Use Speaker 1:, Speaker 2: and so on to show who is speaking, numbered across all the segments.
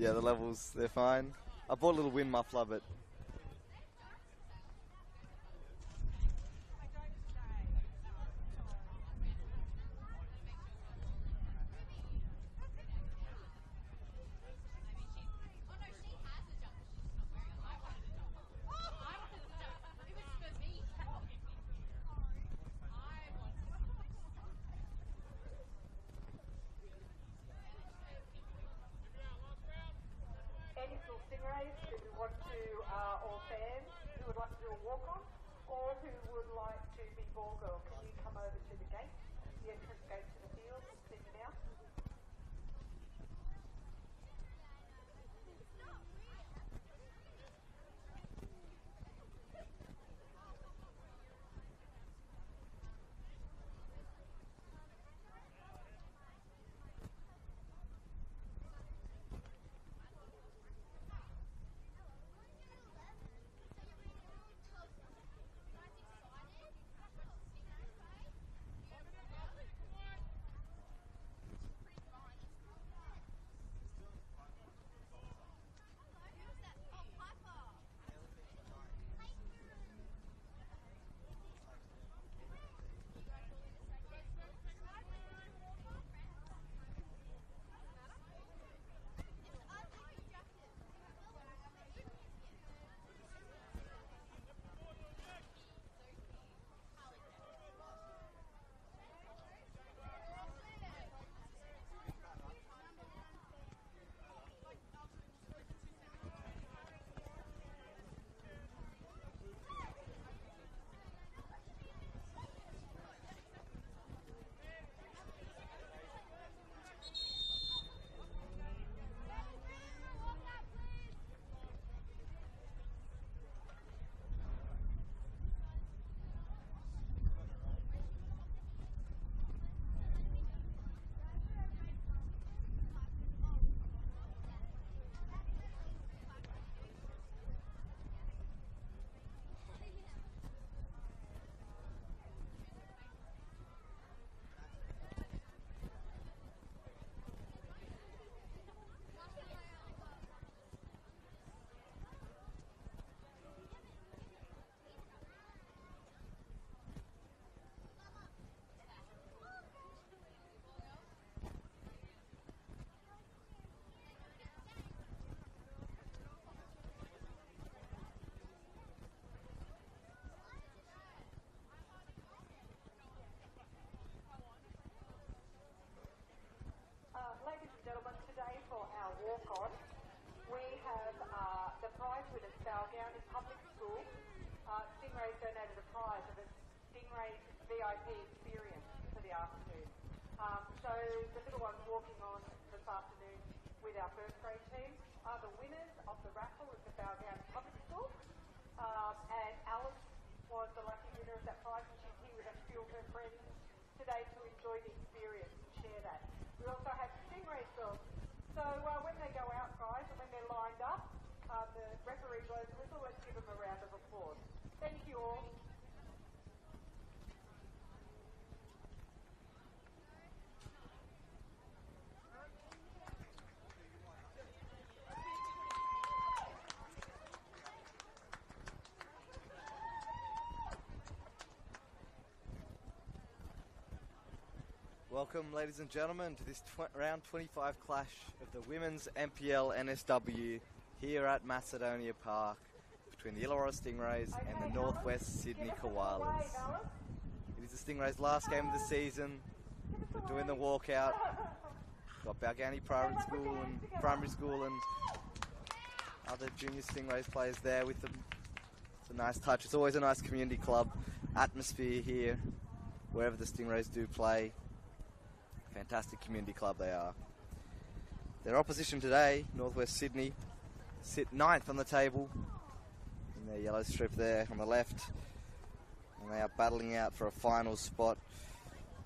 Speaker 1: Yeah, the levels, they're fine. I bought a little wind muffler, but
Speaker 2: NSW Stingrays who want to, or fans who would like to do a walk-on, or who would like to be ball girl, can you come over to the gate, the entrance gate to the field, and see me now? Ladies and gentlemen, today for our walk-on, we have the prize winners, Balgownie Public School. Stingrays donated a prize of a Stingrays VIP experience for the afternoon. So the little ones walking on this afternoon with our first grade team are the winners of the raffle at the Balgownie Public School. And Alice was the lucky winner of that prize, and she's here with a few of her friends today to enjoy the experience and share that. We also have Stingrays girls. So when they go out, guys, and when they're lined up, the referee blows the whistle. Let's give them a round of applause. Thank you all.
Speaker 1: welcome, ladies and gentlemen, to this round 25 clash of the women's NPL NSW here at Macedonia Park between the Illawarra Stingrays and the Northwest Sydney Koalas. It is the Stingrays' last game of the season. They're doing the walkout. Got Balgownie Primary School and other junior Stingrays players there with them. It's a nice touch. It's always a nice community club atmosphere here, wherever the Stingrays do play. Fantastic community club they are. Their opposition today, Northwest Sydney, sit 9th on the table in their yellow strip there on the left, and they are battling out for a final spot.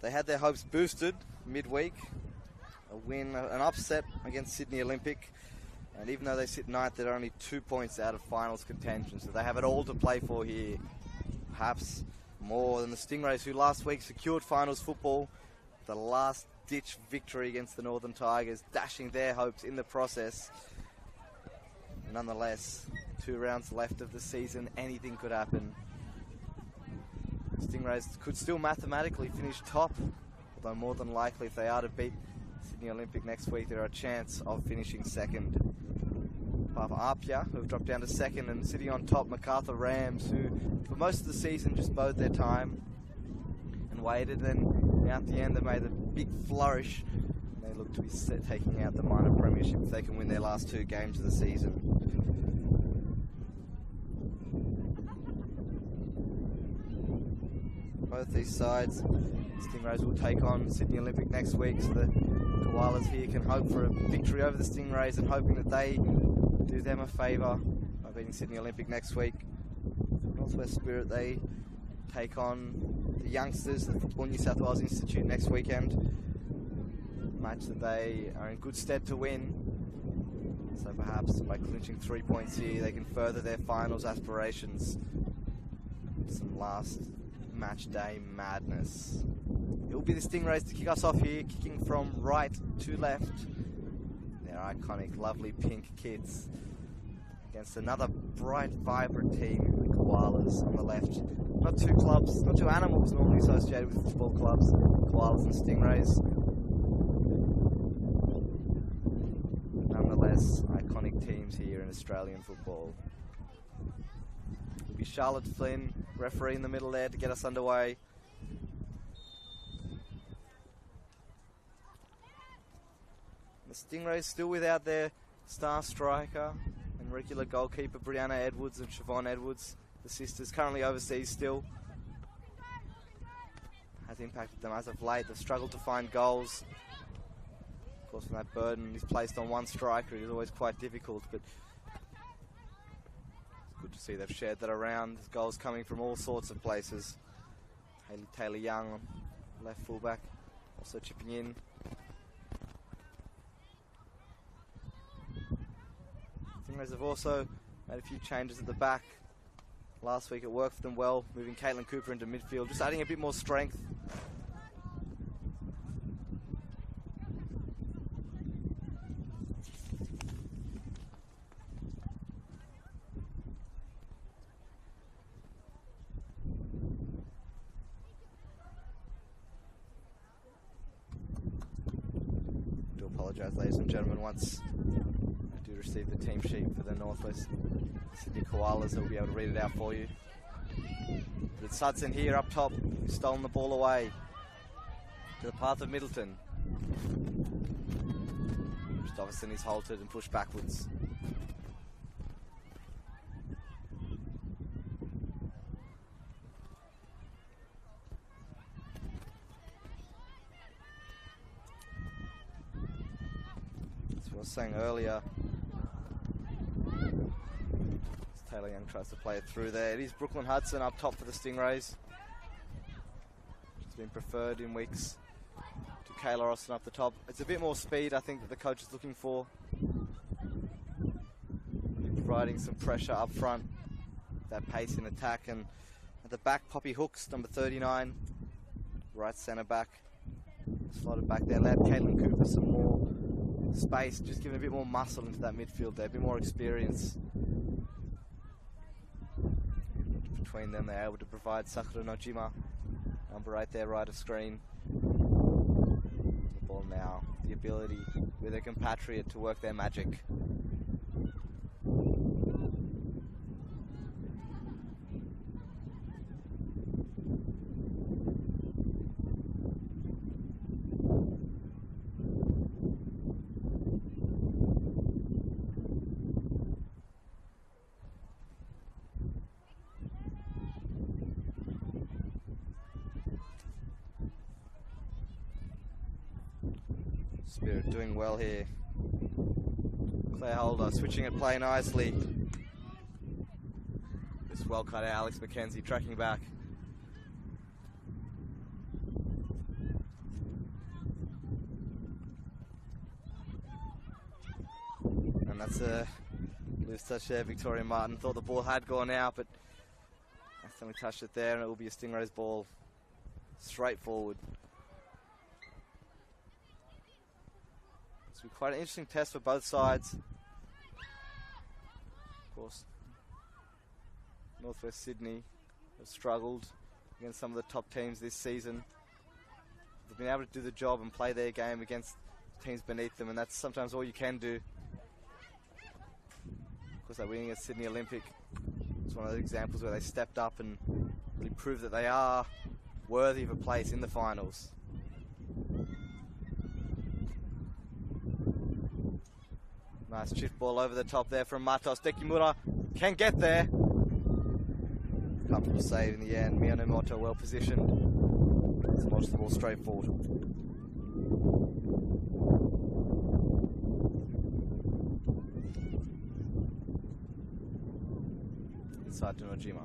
Speaker 1: They had their hopes boosted midweek, a win, an upset against Sydney Olympic, and even though they sit 9th, they're only 2 points out of finals contention, so they have it all to play for here. Perhaps more than the Stingrays, who last week secured finals football, the last-ditch victory against the Northern Tigers, dashing their hopes in the process. Nonetheless, 2 rounds left of the season, anything could happen. Stingrays could still mathematically finish top, although more than likely if they are to beat Sydney Olympic next week, there are a chance of finishing second. Apart from Apia, who have dropped down to second, and sitting on top, MacArthur Rams, who for most of the season just bode their time and waited, and now at the end they made a big flourish. They look to be taking out the minor premiership if they can win their last 2 games of the season. Both these sides, Stingrays will take on Sydney Olympic next week, so the Koalas here can hope for a victory over the Stingrays and hoping that they do them a favour by beating Sydney Olympic next week. Northwest Spirit, they take on the youngsters at the New South Wales Institute next weekend. A match that they are in good stead to win. So perhaps by clinching 3 points here, they can further their finals aspirations. Some last match day madness. It will be the Stingrays to kick us off here, kicking from right to left. Their iconic, lovely pink kids against another bright, vibrant team, the Koalas on the left. Not 2 clubs, not 2 animals normally associated with football clubs, Koalas and Stingrays. Nonetheless, iconic teams here in Australian football. It'll be Charlotte Flynn, referee in the middle there to get us underway. The Stingrays still without their star striker and regular goalkeeper Brianna Edwards and Siobhan Edwards, the sisters, currently overseas still. Has impacted them as of late. They've struggled to find goals. Of course, when that burden is placed on one striker, it is always quite difficult, but it's good to see they've shared that around. There's goals coming from all sorts of places. Hayley Taylor-Young, left fullback, also chipping in. Stingrays have also made a few changes at the back. Last week it worked for them well, moving Caitlin Cooper into midfield, just adding a bit more strength. I do apologise, ladies and gentlemen, once I do receive the team sheet for the Northwest Sydney Koalas, I'll be able to read it out for you. But it's Hudson here up top, who's stolen the ball away to the path of Middleton. Christopherson is halted and pushed backwards. As I was saying earlier, Taylor Young tries to play it through there. It is Brooklyn Hudson up top for the Stingrays. She's been preferred in weeks to Kayla Austin up the top. It's a bit more speed, I think, that the coach is looking for. Providing some pressure up front, that pace in attack. And at the back, Poppy Hooks, number 39, right centre back. Slotted back there. Allowed Caitlin Cooper some more space, just giving a bit more muscle into that midfield there, a bit more experience. Between them, they're able to provide Sakura Nojima, number 8 there, right of screen. The ball now, the ability with a compatriot to work their magic. Spirit doing well here. Claire Holder switching at play nicely. Just well cut out. Alex McKenzie tracking back. And that's a loose touch there. Victoria Martin thought the ball had gone out, but accidentally touched it there, and it will be a Stingrays ball straight forward. It's been quite an interesting test for both sides. course, Northwest Sydney have struggled against some of the top teams this season. They've been able to do the job and play their game against teams beneath them, and that's sometimes all you can do. Of course, they're winning at Sydney Olympic. It's one of those examples where they stepped up and really proved that they are worthy of a place in the finals. Nice shift ball over the top there from Matos. Dekimura can get there. Comfortable save in the end. Miyamoto well positioned. Let's watch the ball straight forward. Inside to Nojima.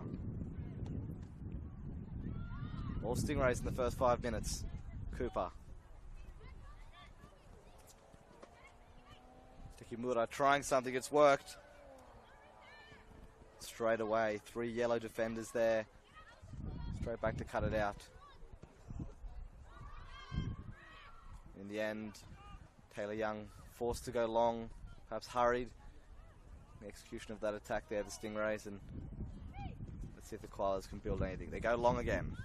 Speaker 1: All Stingrays in the first 5 minutes. Cooper. Tekimura trying something, it's worked. Straight away, 3 yellow defenders there. Straight back to cut it out. In the end, Taylor Young forced to go long, perhaps hurried. The execution of that attack there, the Stingrays, and let's see if the Koalas can build anything. They go long again.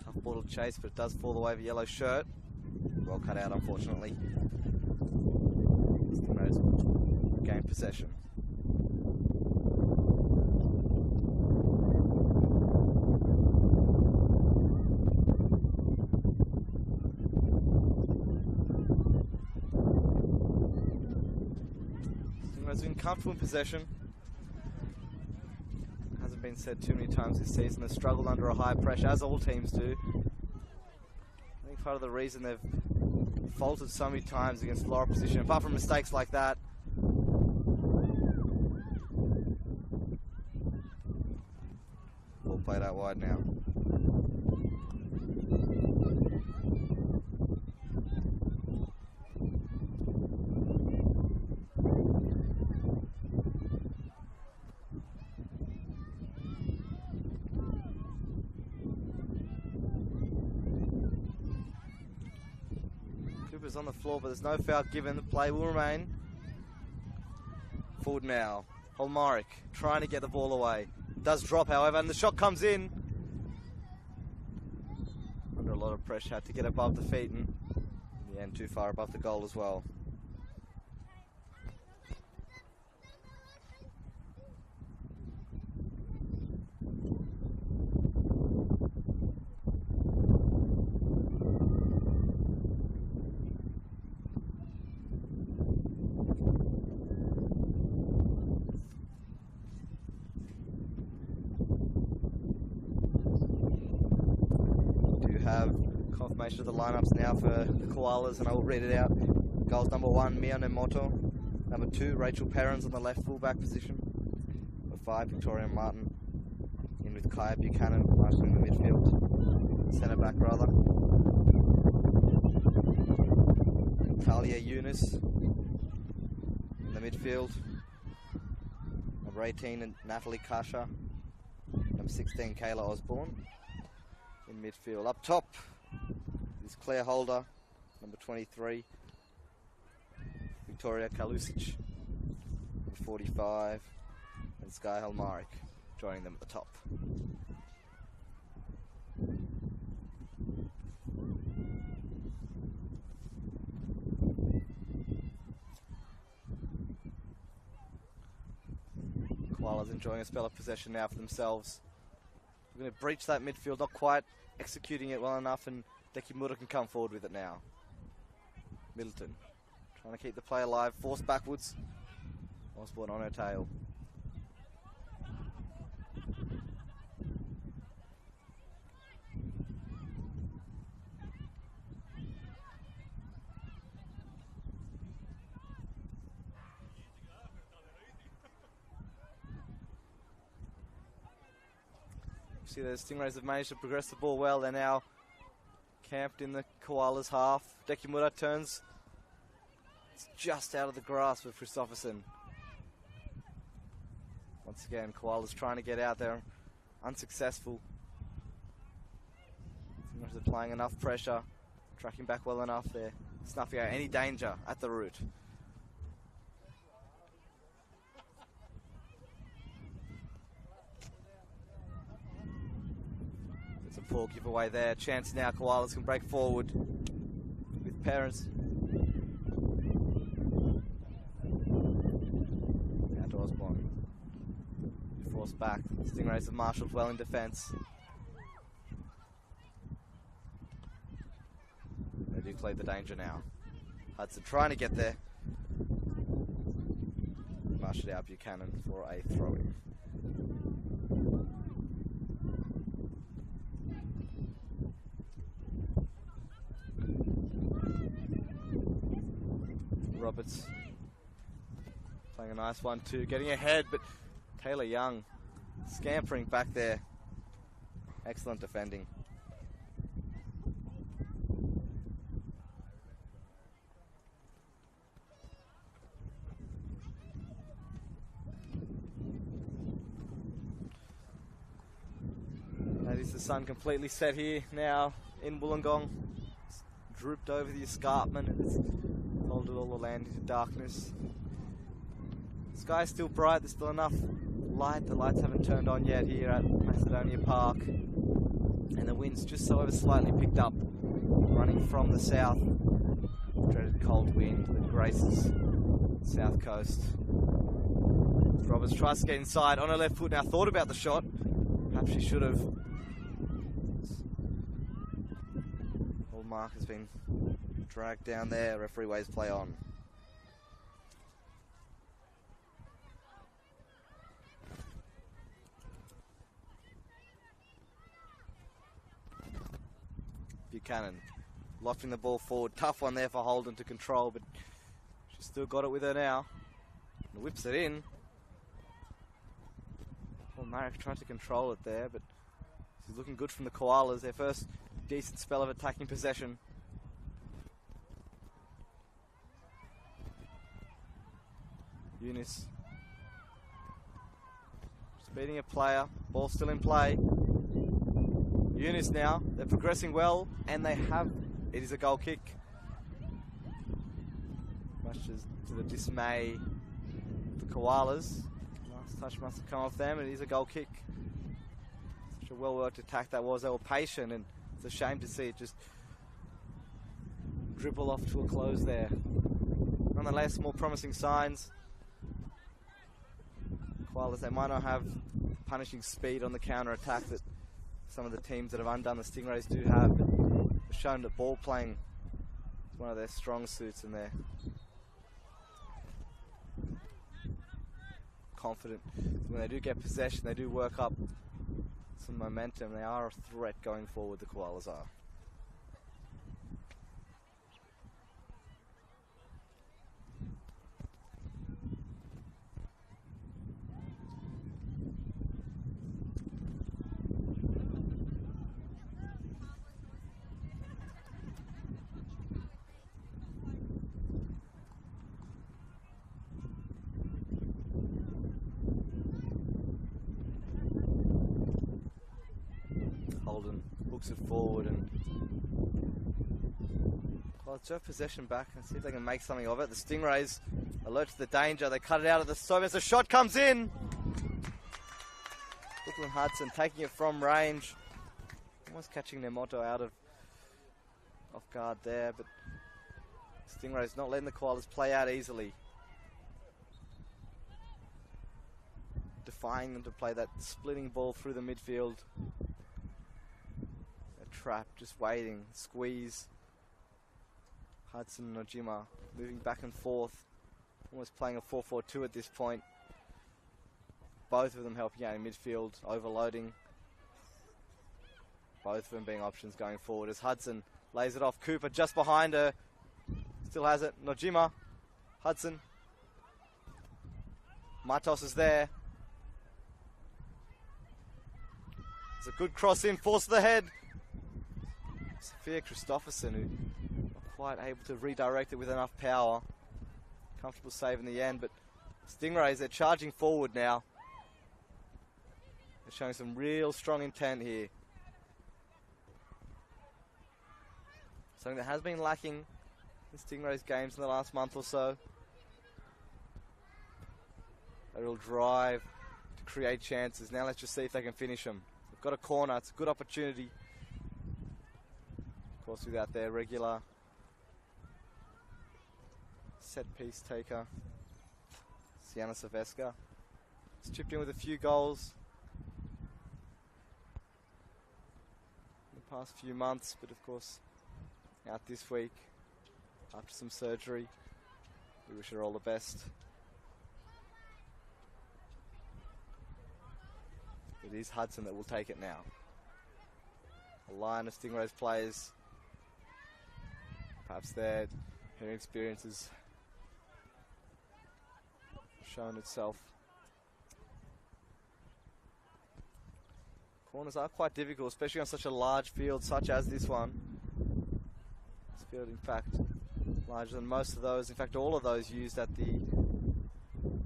Speaker 1: Tough ball to chase, but it does fall away of a yellow shirt. Well cut out, unfortunately. Stingrays gain possession. Stingrays been comfortable in possession. Hasn't been said too many times this season. They've struggled under a high pressure, as all teams do. I think part of the reason they've faltered so many times against lower position, apart from mistakes like that. Ball played out wide now. On the floor, but there's no foul given. The play will remain. Forward now. Holmaric trying to get the ball away. Does drop, however, and the shot comes in. Under a lot of pressure, had to get above the feet, and in the end, too far above the goal as well. Confirmation of the lineups now for the Koalas, and I will read it out. Goals number 1, Miyamoto. Number 2, Rachel Perrins on the left fullback position. Number 5, Victoria Martin. In with Kaya Buchanan, in the midfield. Centre back, rather. Talia Yunus in the midfield. Number 18, Natalie Kasha. Number 16, Kayla Osborne in midfield. Up top is Claire Holder, number 23, Victoria Kalusic, number 45, and Sky Helmarik joining them at the top. Koalas enjoying a spell of possession now for themselves. We're going to breach that midfield, not quite executing it well enough, and Dekimura can come forward with it now. Middleton trying to keep the play alive, forced backwards. Osborne on her tail. See, the Stingrays have managed to progress the ball well. They're now camped in the Koalas' half. Dekimura turns. It's just out of the grasp of Christopherson. Once again, Koalas trying to get out there. Unsuccessful. Stingrays are applying enough pressure. Tracking back well enough there. Snuffing out any danger at the root. poor giveaway there. Chance now, Koalas can break forward with parents. Now to Osborne. Forced back. Stingrays have marshalled well in defence. They do play the danger now. Hudson trying to get there. Marshalled out Buchanan for a throw-in. Roberts playing a nice 1-2, getting ahead, but Taylor Young scampering back there. Excellent defending. That is the sun completely set here now in Wollongong. It's drooped over the escarpment and it's folded all the land into darkness. The sky's still bright, there's still enough light. The lights haven't turned on yet here at Macedonia Park. And the wind's just so ever slightly picked up, running from the south. Dreaded cold wind that graces the south coast. Roberts tries to get inside on her left foot now, thought about the shot. Perhaps she should have. Old Mark has been dragged down there. Referee waves play on. Buchanan lofting the ball forward. Tough one there for Holden to control, but she's still got it with her now. And whips it in. Well, Marek tried to control it there, but she's looking good from the Koalas. Their first decent spell of attacking possession. Eunice just beating a player. Ball still in play. Eunice now, they're progressing well, and they have, it is a goal kick. Much as to the dismay of the Koalas. Last touch must have come off them, and it is a goal kick. Such a well-worked attack that was. They were patient, and it's a shame to see it just dribble off to a close there. Nonetheless, more promising signs. Koalas, they might not have punishing speed on the counter-attack that some of the teams that have undone the Stingrays do have, but they've shown that ball playing is one of their strong suits, and they're confident. When they do get possession, they do work up some momentum. They are a threat going forward, the Koalas are. Hooks it forward, and well, it's possession back and see if they can make something of it. The Stingrays alert to the danger. They cut it out of the Soviets. The shot comes in. Brooklyn Hudson taking it from range, almost catching their motto out of off guard there, but Stingrays not letting the Koalas play out easily, defying them to play that splitting ball through the midfield. Trap, just waiting, squeeze. Hudson and Nojima moving back and forth, almost playing a 4-4-2 at this point. Both of them helping out in midfield, overloading. Both of them being options going forward as Hudson lays it off. Cooper just behind her, still has it. Nojima, Hudson. Matos is there. It's a good cross in, force to the head. Sophia Christopherson, who not quite able to redirect it with enough power. Comfortable save in the end, but Stingrays, they're charging forward now. They're showing some real strong intent here. Something that has been lacking in Stingrays games in the last month or so. A real drive to create chances. Now let's just see if they can finish them. They've got a corner, it's a good opportunity Of course, without their regular set-piece taker, Sienna Silvesca. He's chipped in with a few goals in the past few months, but of course, out this week after some surgery. We wish her all the best. It is Hudson that will take it now. A line of Stingrays players. Perhaps her experience has shown itself. Corners are quite difficult, especially on such a large field such as this one. This field, in fact, larger than most of those. In fact, all of those used at the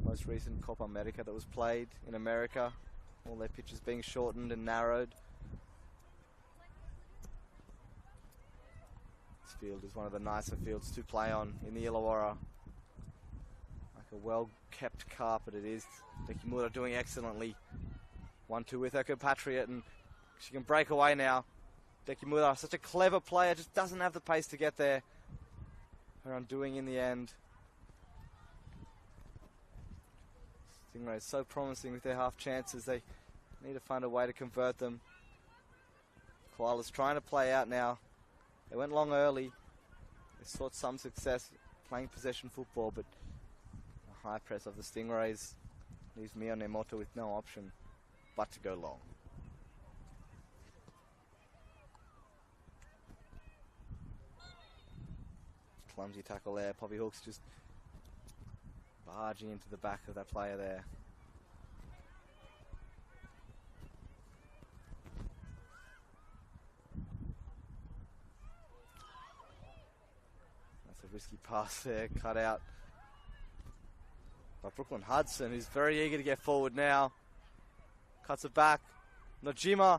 Speaker 1: most recent Copa America that was played in America. All their pitches being shortened and narrowed. This field is one of the nicer fields to play on in the Illawarra. Like a well-kept carpet it is. Dekimura doing excellently. 1-2 with her compatriot, and she can break away now. Dekimura, such a clever player, just doesn't have the pace to get there. Her undoing in the end. Stingrays so promising with their half chances. They need to find a way to convert them. Koala's trying to play out now. They went long early. They sought some success playing possession football, but the high press of the Stingrays leaves Mio Nemoto with no option but to go long. Clumsy tackle there. Poppy Hooks just barging into the back of that player there. That's a risky pass there, cut out by Brooklyn Hudson, who's very eager to get forward now. Cuts it back. Nojima,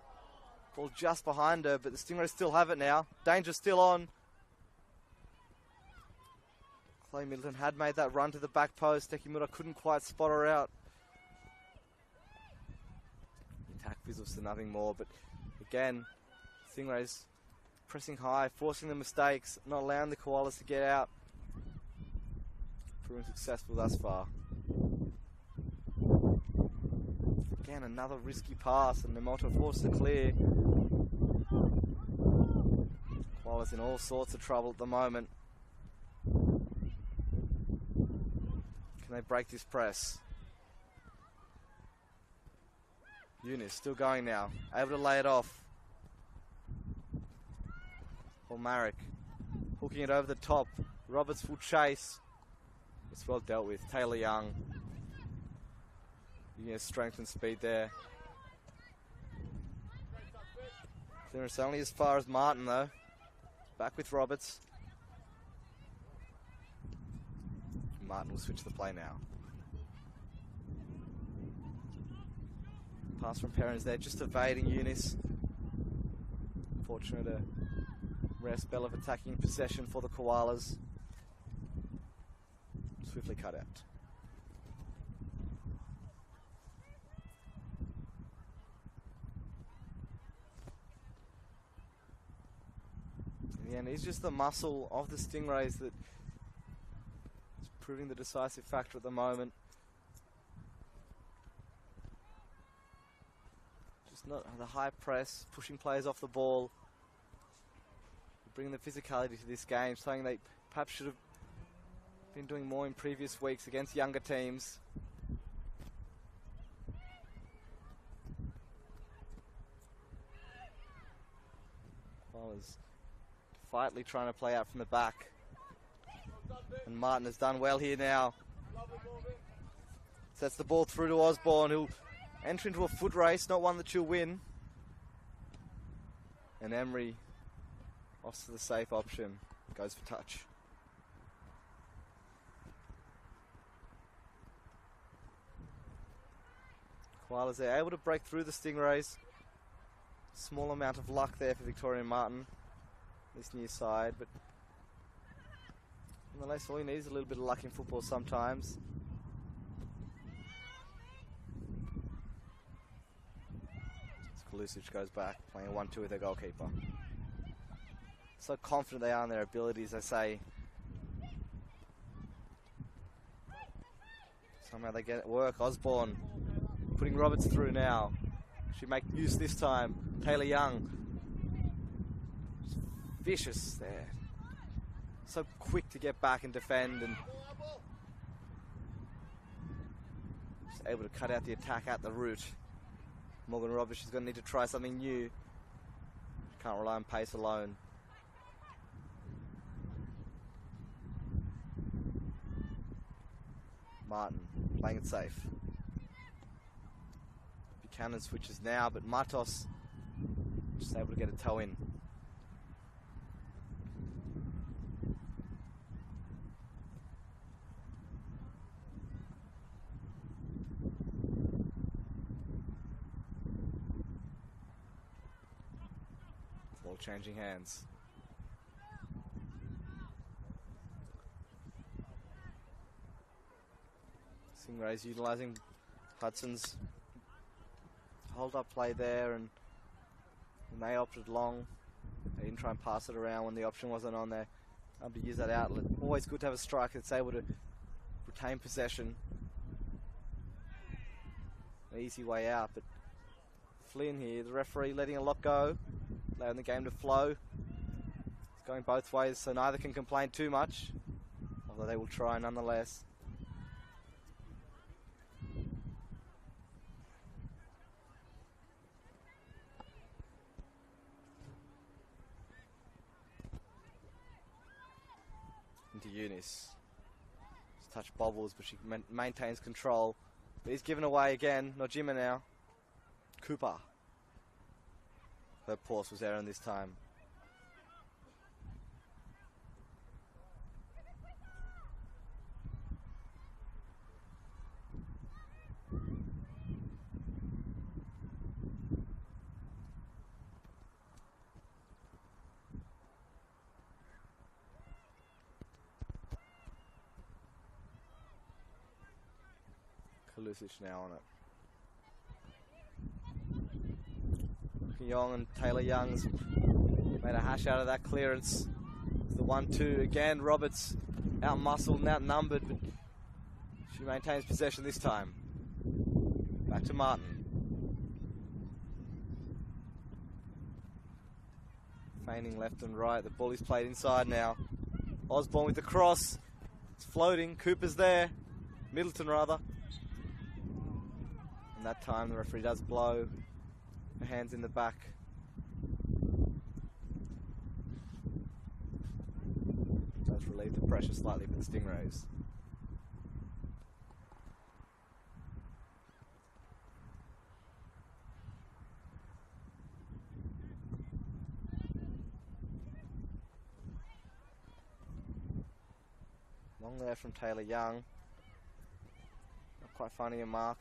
Speaker 1: ball just behind her, but the Stingrays still have it now. Danger still on. Chloe Middleton had made that run to the back post. Dekimura couldn't quite spot her out. The attack fizzles to nothing more, but again, Stingrays pressing high, forcing the mistakes, not allowing the Koalas to get out. Proving successful thus far. Again, another risky pass, and Nemoto forced to clear. Koalas in all sorts of trouble at the moment. Can they break this press? Eunice still going now, able to lay it off. Marek hooking it over the top. Roberts will chase. It's well dealt with. Taylor Young. You get strength and speed there. Clearance only as far as Martin though. Back with Roberts. Martin will switch the play now. Pass from Perrins there, just evading Eunice. Fortunate a rare spell of attacking possession for the Koalas. Swiftly cut out. In the end, it's just the muscle of the Stingrays that is proving the decisive factor at the moment. Just not the high press, pushing players off the ball. Bringing the physicality to this game, something they perhaps should have been doing more in previous weeks against younger teams. Koalas quietly trying to play out from the back. And Martin has done well here now. Sets the ball through to Osborne, who'll enter into a foot race, not one that she'll win. And Emery opts for the safe option, goes for touch. Koalas are able to break through the Stingrays. Small amount of luck there for Victoria Martin, this near side, but nonetheless, all you need is a little bit of luck in football sometimes. Kalusic goes back, playing a 1-2 with their goalkeeper. So confident they are in their abilities, they say. Somehow they get it work. Osborne putting Roberts through now. Should make use this time. Taylor Young. Vicious there. So quick to get back and defend, and just able to cut out the attack at the root. Morgan Roberts is going to need to try something new. Can't rely on pace alone. Martin playing it safe. Buchanan switches now, but Matos just able to get a toe in. Ball changing hands. Stingrays utilising Hudson's hold-up play there, and they opted long. They didn't try and pass it around when the option wasn't on there. Able to use that outlet. Always good to have a striker that's able to retain possession. An easy way out, but Flynn here, the referee letting a lot go, allowing the game to flow. It's going both ways, so neither can complain too much, although they will try nonetheless. Into Eunice. Just touch bobbles, but she maintains control. But he's given away again. Nojima now. Cooper. Her pause was Aaron this time. Kalusic now on it. Young and Taylor Young's made a hash out of that clearance. It's the 1-2 again. Roberts out-muscled and outnumbered, but she maintains possession this time. Back to Martin. Feigning left and right. The ball is played inside now. Osborne with the cross. It's floating. Cooper's there. Middleton rather. And that time the referee does blow. Her hands in the back. Does relieve the pressure slightly for the Stingrays. Long there from Taylor Young. Not quite finding a mark.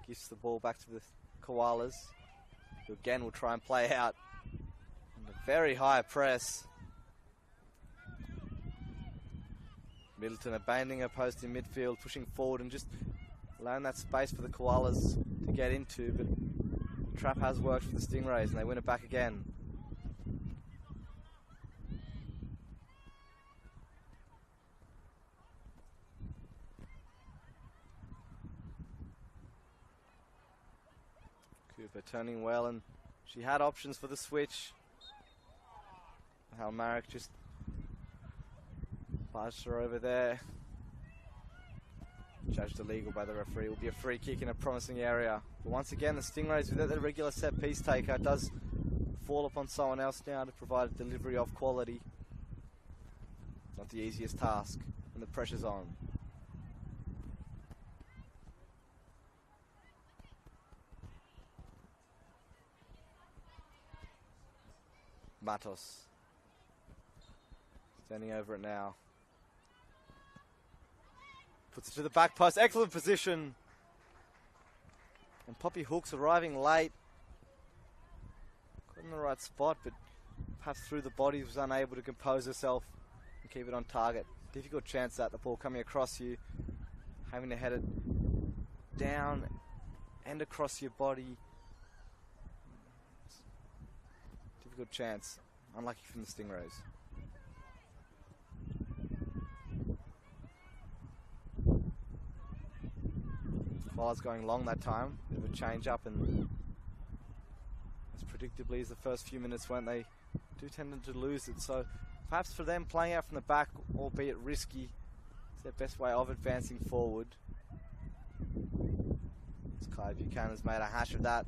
Speaker 1: Gives the ball back to the Koalas, who again will try and play out. And a very high press. Middleton abandoning her post in midfield, pushing forward and just allowing that space for the Koalas to get into. But the trap has worked for the Stingrays and they win it back again. Cooper turning well, and she had options for the switch. Hal Marek just barged her over there. Judged illegal by the referee. It will be a free kick in a promising area. But once again, the Stingrays, without the regular set piece taker, does fall upon someone else now to provide a delivery of quality. Not the easiest task when the pressure's on. Matos. Standing over it now. Puts it to the back post. Excellent position. And Poppy Hooks arriving late. Got in the right spot, but perhaps through the body was unable to compose herself and keep it on target. Difficult chance that the ball coming across you, having to head it down and across your body. Difficult chance. unlucky from the Stingrays. Koala's going long that time. Bit of a change up, and as predictably as the first few minutes went, they do tend to lose it. So perhaps for them, playing out from the back, albeit risky, is their best way of advancing forward. Kai Buchanan has made a hash of that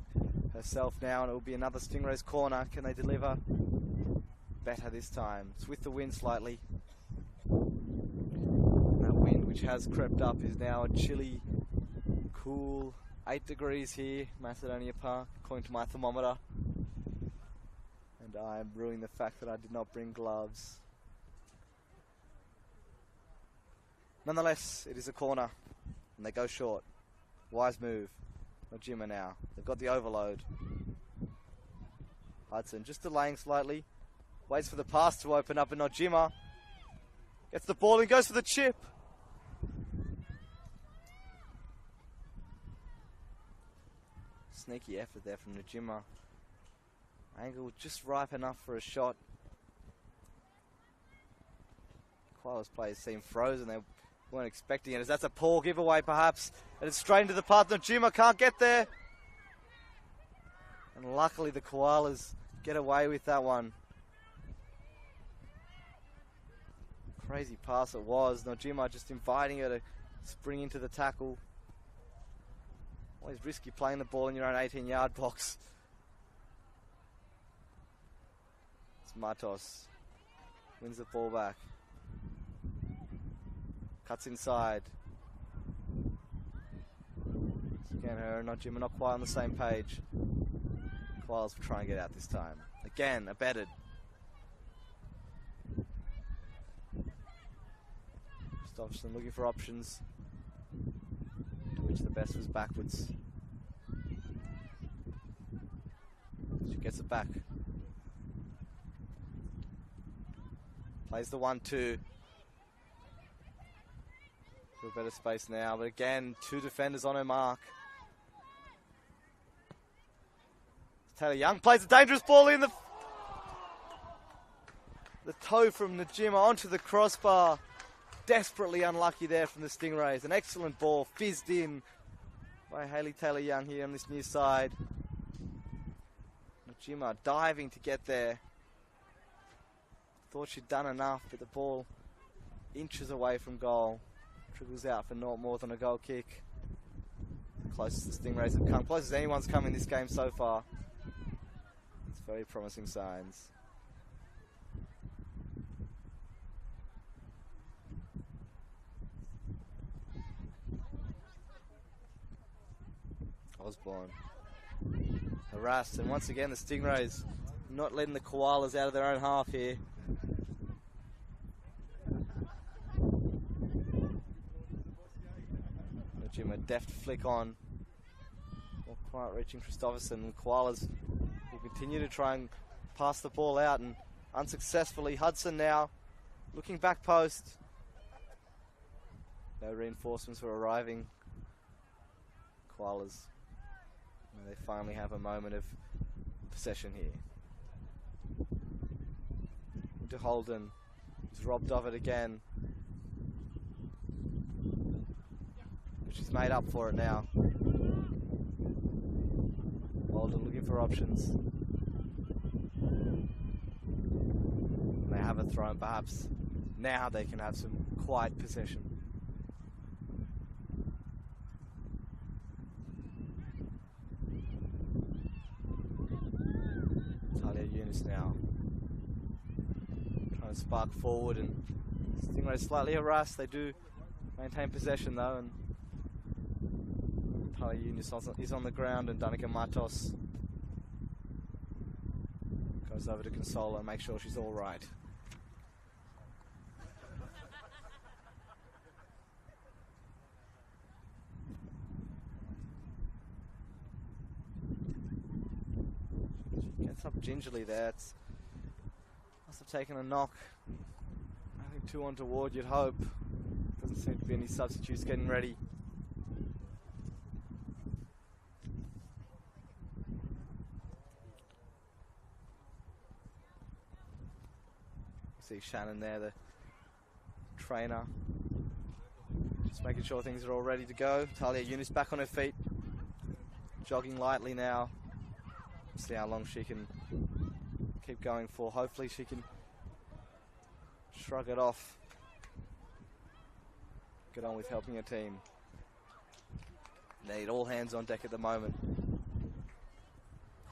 Speaker 1: herself now, and it will be another Stingrays corner. Can they deliver better this time? It's with the wind slightly. That wind, which has crept up, is now a chilly, cool 8 degrees here, Macedonia Park, according to my thermometer. And I am ruining the fact that I did not bring gloves. Nonetheless, it is a corner, and they go short. Wise move. Nojima now. They've got the overload. Hudson just delaying slightly. Waits for the pass to open up, and Nojima gets the ball and goes for the chip. Sneaky effort there from Nojima. Angle just ripe enough for a shot. Koala's players seem frozen. They weren't expecting it, as that's a poor giveaway perhaps. And it's straight into the path. Nojima can't get there. And luckily the Koalas get away with that one. Crazy pass it was. Nojima just inviting her to spring into the tackle. Always risky playing the ball in your own 18-yard box. It's Matos. Wins the ball back. Cuts inside. Again, her and Nojima not quite on the same page. Koalas will try and get out this time. Again, abetted. Stopson looking for options, to which the best was backwards. She gets it back. Plays the 1-2. To a better space now, but again, 2 defenders on her mark. Taylor Young plays a dangerous ball in the toe from Nojima onto the crossbar. Desperately unlucky there from the Stingrays. An excellent ball fizzed in by Hayley Taylor Young here on this near side. Nojima diving to get there. Thought she'd done enough, but the ball inches away from goal. Trickles out for not more than a goal kick. Closest the Stingrays have come. Closest anyone's come in this game so far. It's very promising signs. Osborne harassed, and once again the Stingrays not letting the Koalas out of their own half here. Nojima deft flick on, not quite reaching Christopherson, and Koalas will continue to try and pass the ball out, and unsuccessfully. Hudson now looking back post. No reinforcements were arriving. Koalas, they finally have a moment of possession here. To Holden, who's robbed of it again. But she's made up for it now. Holden looking for options. They have a throw, and perhaps now they can have some quiet possession. Now trying to spark forward, and Stingrays slightly harassed. They do maintain possession though, and Talia Yunus is on the ground, and Danica Matos goes over to console her and make sure she's all right. Gets up gingerly there. Must have taken a knock. I think 2 on toward, you'd hope. Doesn't seem to be any substitutes getting ready. See Shannon there, the trainer. Just making sure things are all ready to go. Talia Eunice back on her feet. Jogging lightly now. See how long she can keep going for. Hopefully she can shrug it off. Get on with helping her team. They need all hands on deck at the moment.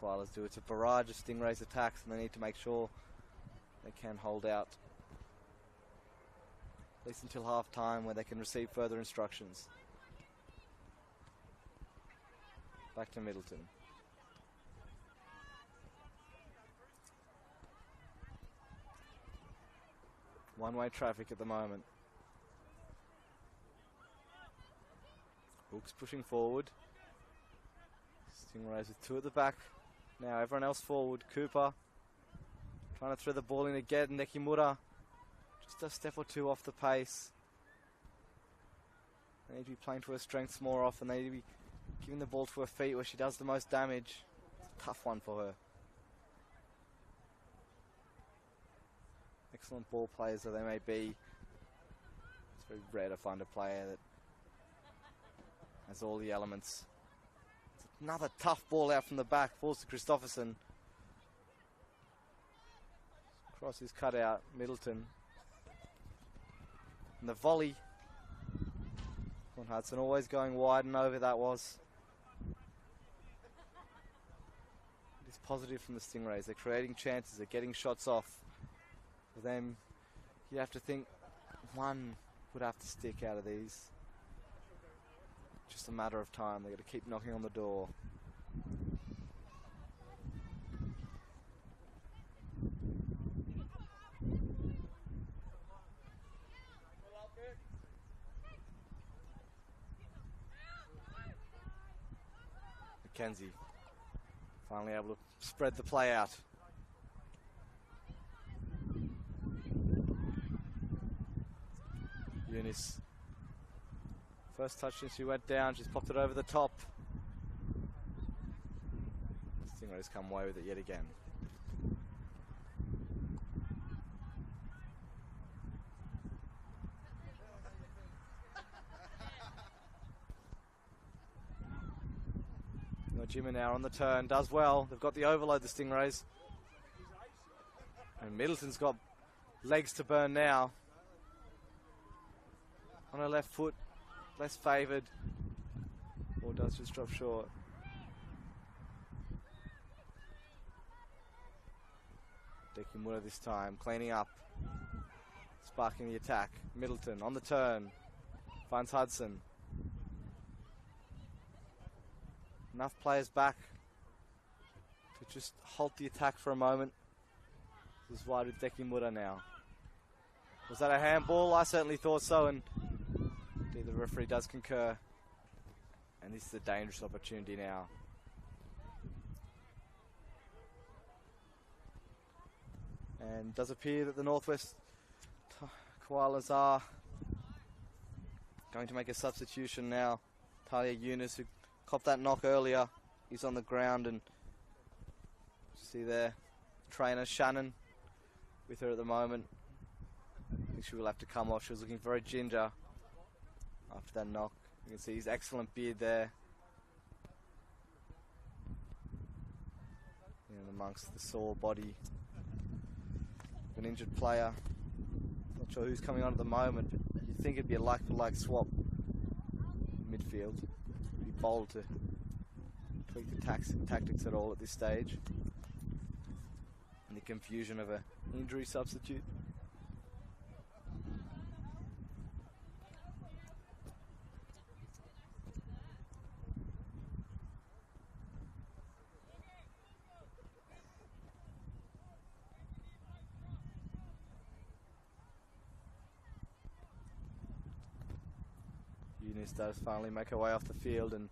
Speaker 1: Koalas do. It's a barrage of Stingrays attacks and they need to make sure they can hold out. At least until half time where they can receive further instructions. Back to Middleton. One-way traffic at the moment. Hooks pushing forward. Stingrays with two at the back. Now everyone else forward. Cooper trying to throw the ball in again. Nekimura just a step or two off the pace. They need to be playing to her strengths more often. They need to be giving the ball to her feet where she does the most damage. It's a tough one for her. Excellent ball players though they may be. It's very rare to find a player that has all the elements. It's another tough ball out from the back. Falls to Christopherson. Cross is cut out. Middleton. And the volley. Von Hudson always going wide and over that was. It's positive from the Stingrays. They're creating chances. They're getting shots off. For them, you have to think one would have to stick out of these. Just a matter of time. They've got to keep knocking on the door. Mackenzie finally able to spread the play out. Eunice. First touch since she went down, she's popped it over the top. Stingrays come away with it yet again. Jimmy now on the turn, does well. They've got the overload, the Stingrays. And Middleton's got legs to burn now. On her left foot, less favoured. Or does just drop short. Dekimura this time, cleaning up. Sparking the attack. Middleton on the turn. Finds Hudson. Enough players back to just halt the attack for a moment. This is wide with Dekimura now. Was that a handball? I certainly thought so, and the referee does concur. And this is a dangerous opportunity now. And does appear that the Northwest Koalas are going to make a substitution now. Talia Eunice, who copped that knock earlier, he's on the ground, and see there, trainer Shannon with her at the moment. I think she will have to come off. She was looking very ginger after that knock. You can see his excellent beard there. And amongst the sore body of an injured player. Not sure who's coming on at the moment, but you'd think it'd be a like-for-like swap in midfield. It'd be bold to tweak the tactics at all at this stage. And the confusion of an injury substitute. Eunice does finally make her way off the field, and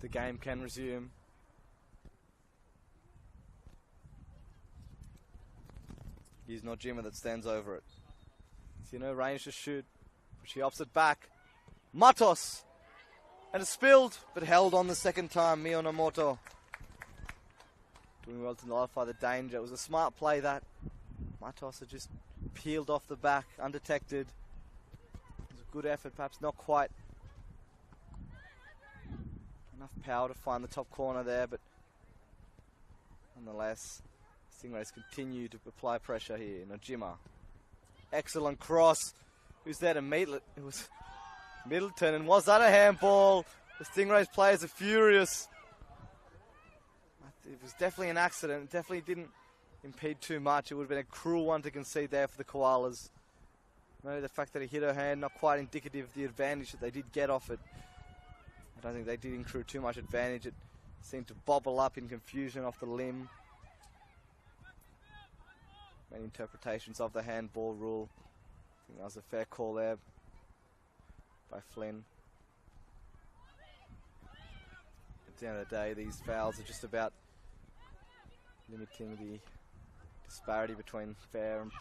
Speaker 1: the game can resume. He's not Jimmer that stands over it. See no range to shoot, but she opts it back. Matos! And it's spilled, but held on the second time. Mio Namoto doing well to nullify the danger. It was a smart play that. Matos had just peeled off the back, undetected. It was a good effort, perhaps not quite enough power to find the top corner there, but nonetheless, Stingrays continue to apply pressure here. Najima. Excellent cross. Who's there to meet it? It was Middleton, and was that a handball? The Stingrays players are furious. It was definitely an accident. It definitely didn't impede too much. It would have been a cruel one to concede there for the Koalas. Maybe the fact that he hit her hand, not quite indicative of the advantage that they did get off it. I don't think they did accrue too much advantage. It seemed to bobble up in confusion off the limb. Many interpretations of the handball rule. I think that was a fair call there by Flynn. At the end of the day, these fouls are just about limiting the disparity between fair and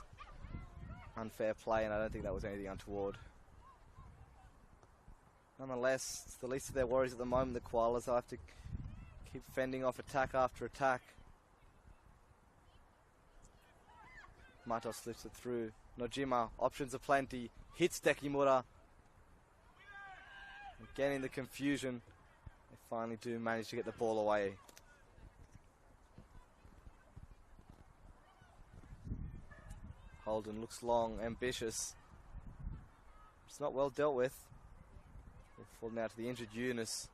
Speaker 1: unfair play, and I don't think that was anything untoward. Nonetheless, it's the least of their worries at the moment. The Koalas will have to keep fending off attack after attack. Matos lifts it through. Nojima, options are plenty. Hits Dekimura. Again in the confusion, they finally do manage to get the ball away. Holden looks long, ambitious. It's not well dealt with. They've fallen out to the injured Eunice.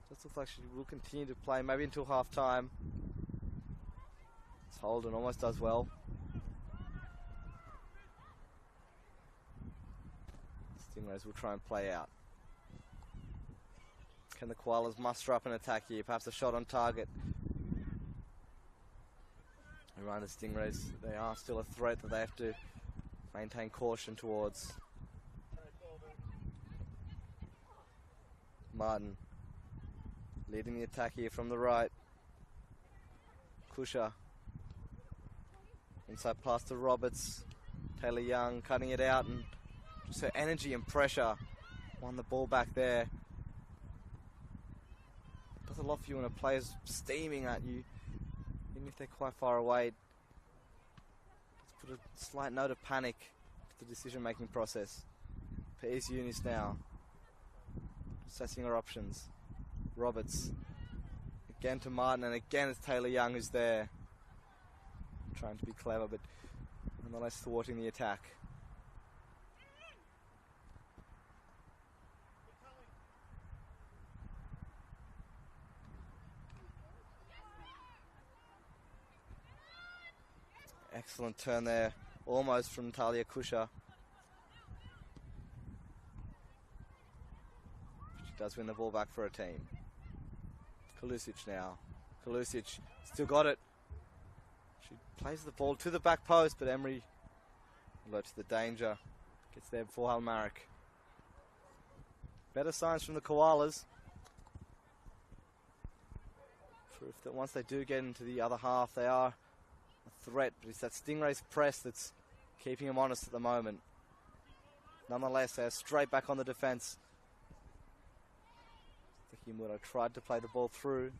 Speaker 1: Just looks like she will continue to play, maybe until half time. Holden almost does well. Stingrays will try and play out. Can the Koalas muster up an attack here? Perhaps a shot on target. Around the Stingrays, they are still a threat that they have to maintain caution towards. Martin leading the attack here from the right. Kusha. Inside pass to Roberts. Taylor Young cutting it out, and just her energy and pressure won the ball back there. Does a lot for you when a player's steaming at you, even if they're quite far away. It's put a slight note of panic to the decision-making process. Here's Eunice now, assessing her options. Roberts again to Martin, and again it's Taylor Young who's there, trying to be clever, but nonetheless thwarting the attack. Excellent turn there, almost from Talia Kusha. She does win the ball back for her team. Kalusic now. Kalusic still got it. She plays the ball to the back post, but Emery alerts the danger. Gets there before Halmaric. Better signs from the Koalas. Proof that once they do get into the other half, they are a threat, but it's that Stingrays press that's keeping them honest at the moment. Nonetheless, they're straight back on the defence. Kimura tried to play the ball through.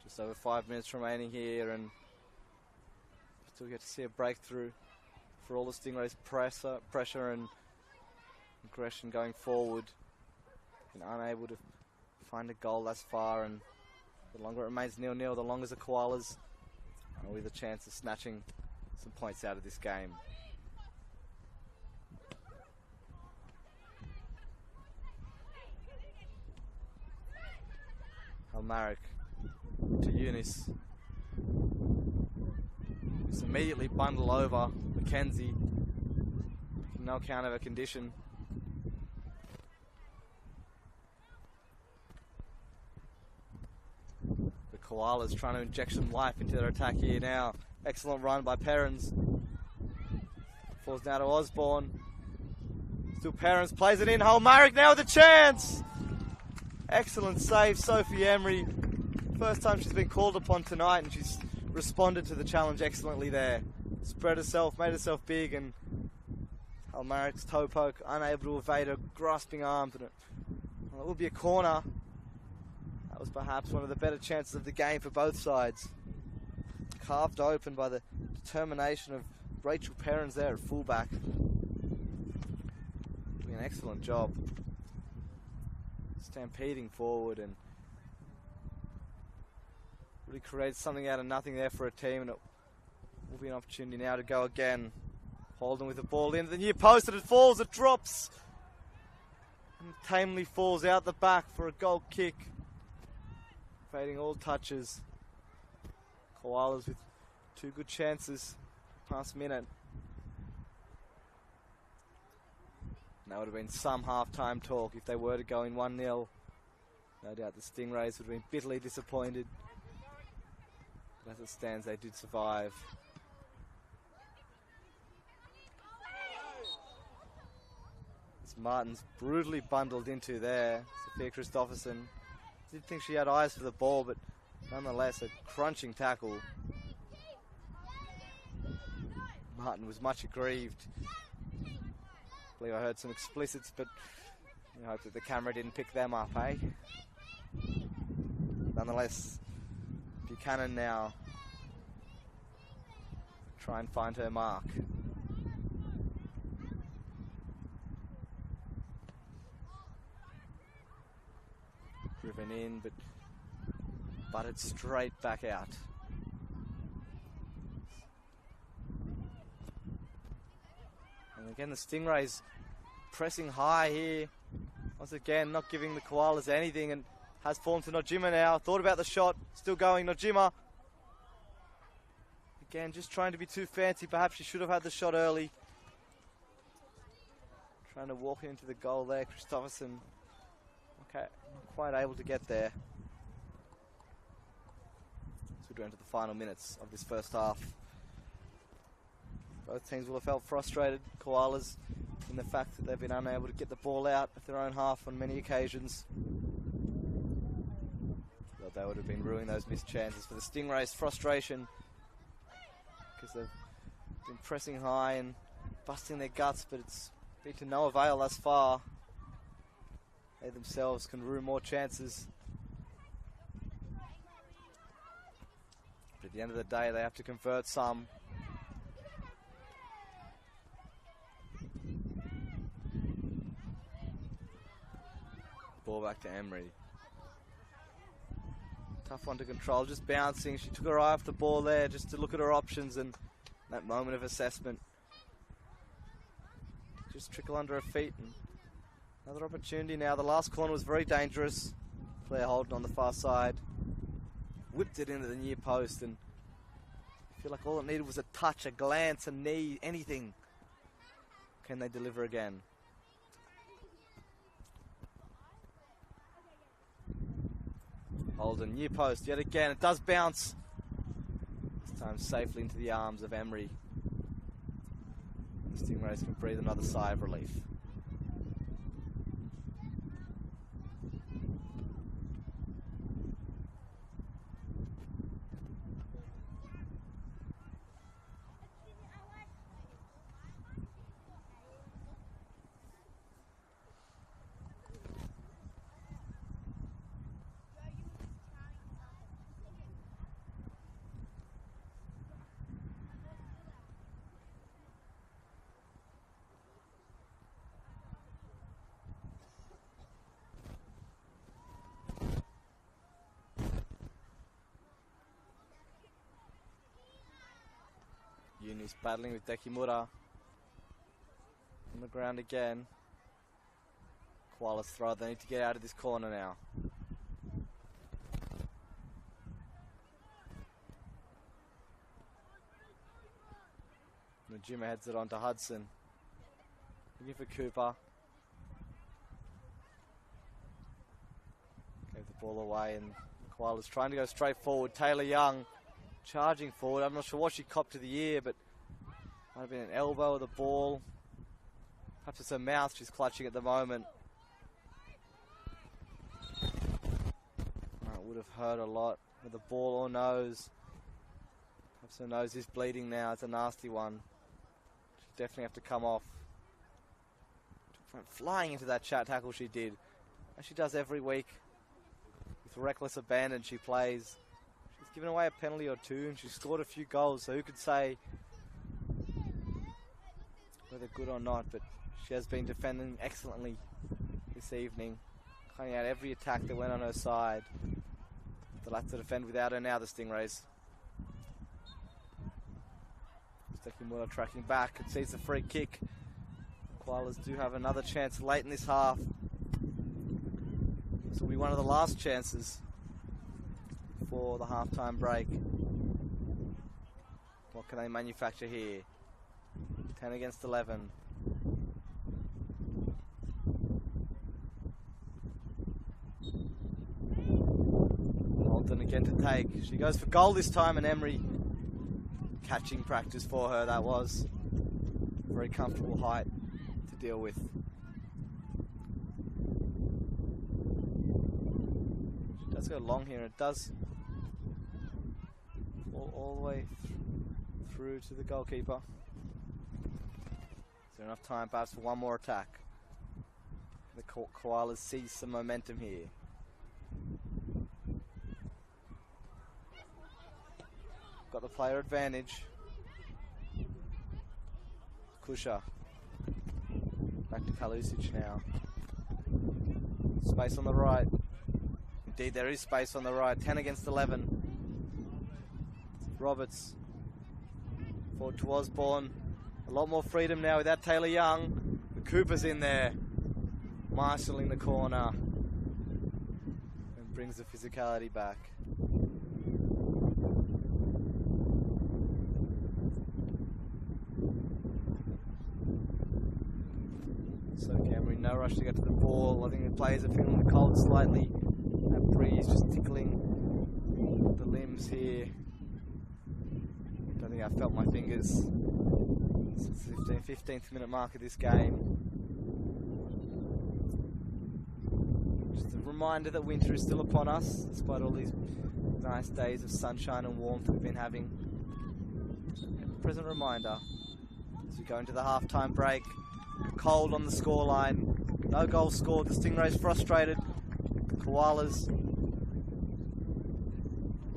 Speaker 1: Just over 5 minutes remaining here, and still get to see a breakthrough for all the Stingrays' pressure and aggression going forward. And unable to find a goal thus far, and the longer it remains 0-0, the longer the Koalas are with a chance of snatching some points out of this game. Halmaric to Eunice. Just immediately bundle over Mackenzie. No account of her condition. Koalas trying to inject some life into their attack here now. Excellent run by Perrins. Falls now to Osborne. Still Perrins plays it in. Halmaric now with a chance. Excellent save, Sophie Emery. First time she's been called upon tonight, and she's responded to the challenge excellently there. Spread herself, made herself big, and Almaric's toe poke, unable to evade her grasping arms. And it will be a corner. That was perhaps one of the better chances of the game for both sides. Carved open by the determination of Rachel Perrins there at fullback. Doing an excellent job. Stampeding forward and really created something out of nothing there for a team, and it will be an opportunity now to go again. Holden with the ball into the near post, and it falls, it drops, and tamely falls out the back for a goal kick. Fading all touches. Koalas with 2 good chances past minute. And that would have been some half-time talk if they were to go in 1-0. No doubt the Stingrays would have been bitterly disappointed. But as it stands, they did survive. As Martin's brutally bundled into there. Sophia Christopherson did think she had eyes for the ball, but nonetheless a crunching tackle. Martin was much aggrieved. I believe I heard some explicits, but I hope that the camera didn't pick them up, eh? Nonetheless, Buchanan now try and find her mark. Driven in, but butted straight back out. And again, the Stingrays pressing high here. Once again, not giving the Koalas anything, and has formed to Nojima now. Thought about the shot, still going. Nojima. Again, just trying to be too fancy. Perhaps she should have had the shot early. Trying to walk into the goal there. Christopherson. Okay, not quite able to get there. So we go into the final minutes of this first half. Both teams will have felt frustrated. Koalas in the fact that they've been unable to get the ball out of their own half on many occasions. But they would have been ruining those missed chances. For the Stingrays, frustration, because they've been pressing high and busting their guts, but it's been to no avail thus far. They themselves can ruin more chances. But at the end of the day, they have to convert some. Ball back to Emery. Tough one to control, just bouncing. She took her eye off the ball there just to look at her options, and that moment of assessment just trickle under her feet. And another opportunity now. The last corner was very dangerous. Claire Holden on the far side whipped it into the near post, and I feel like all it needed was a touch, a glance, a knee, anything. Can they deliver again? Holden, near post yet again. It does bounce. This time safely into the arms of Emery. The Stingrays can breathe another sigh of relief. Uni's battling with Dekimura. On the ground again. Koalas throw. They need to get out of this corner now. Najima heads it on to Hudson. Looking for Cooper. Gave the ball away, and Koalas trying to go straight forward. Taylor Young charging forward. I'm not sure what she copped to the ear, but might have been an elbow of the ball. Perhaps it's her mouth she's clutching at the moment. It would have hurt a lot. with the ball or nose. Perhaps her nose is bleeding now. It's a nasty one. She'll definitely have to come off. Went flying into that tackle she did, as she does every week. With reckless abandon she plays. She's given away a penalty or two and she's scored a few goals, so who could say whether good or not, but she has been defending excellently this evening, cutting out every attack that went on her side. They'll have to defend without her now, the Stingrays. Muller tracking back and sees the free kick. Koalas do have another chance late in this half. This will be one of the last chances for the halftime break. What can they manufacture here? 10 against 11. Alton again to take. She goes for goal this time, and Emery catching practice for her. That was very comfortable height to deal with. She does go long here, and it does all the way through to the goalkeeper. Is there enough time perhaps for one more attack? The Koalas see some momentum here. Got the player advantage. Kusha. Back to Kalusic now. Space on the right. Indeed, there is space on the right. 10 against 11. Roberts. Forward to Osborne. A lot more freedom now without Taylor Young. The Cooper's in there. Marshalling the corner. And brings the physicality back. So Cameron, no rush to get to the ball. I think the players are feeling the cold slightly. That breeze just tickling the limbs here. Don't think I've felt my fingers since the 15th minute mark of this game. Just a reminder that winter is still upon us, despite all these nice days of sunshine and warmth we've been having. A present reminder as we go into the half-time break. Cold on the scoreline. No goals scored. The Stingrays frustrated. The Koalas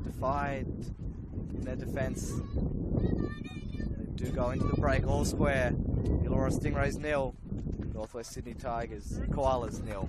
Speaker 1: defied in their defence. They do go into the break all square. Illawarra Stingrays 0. Northwest Sydney Tigers. Koalas 0.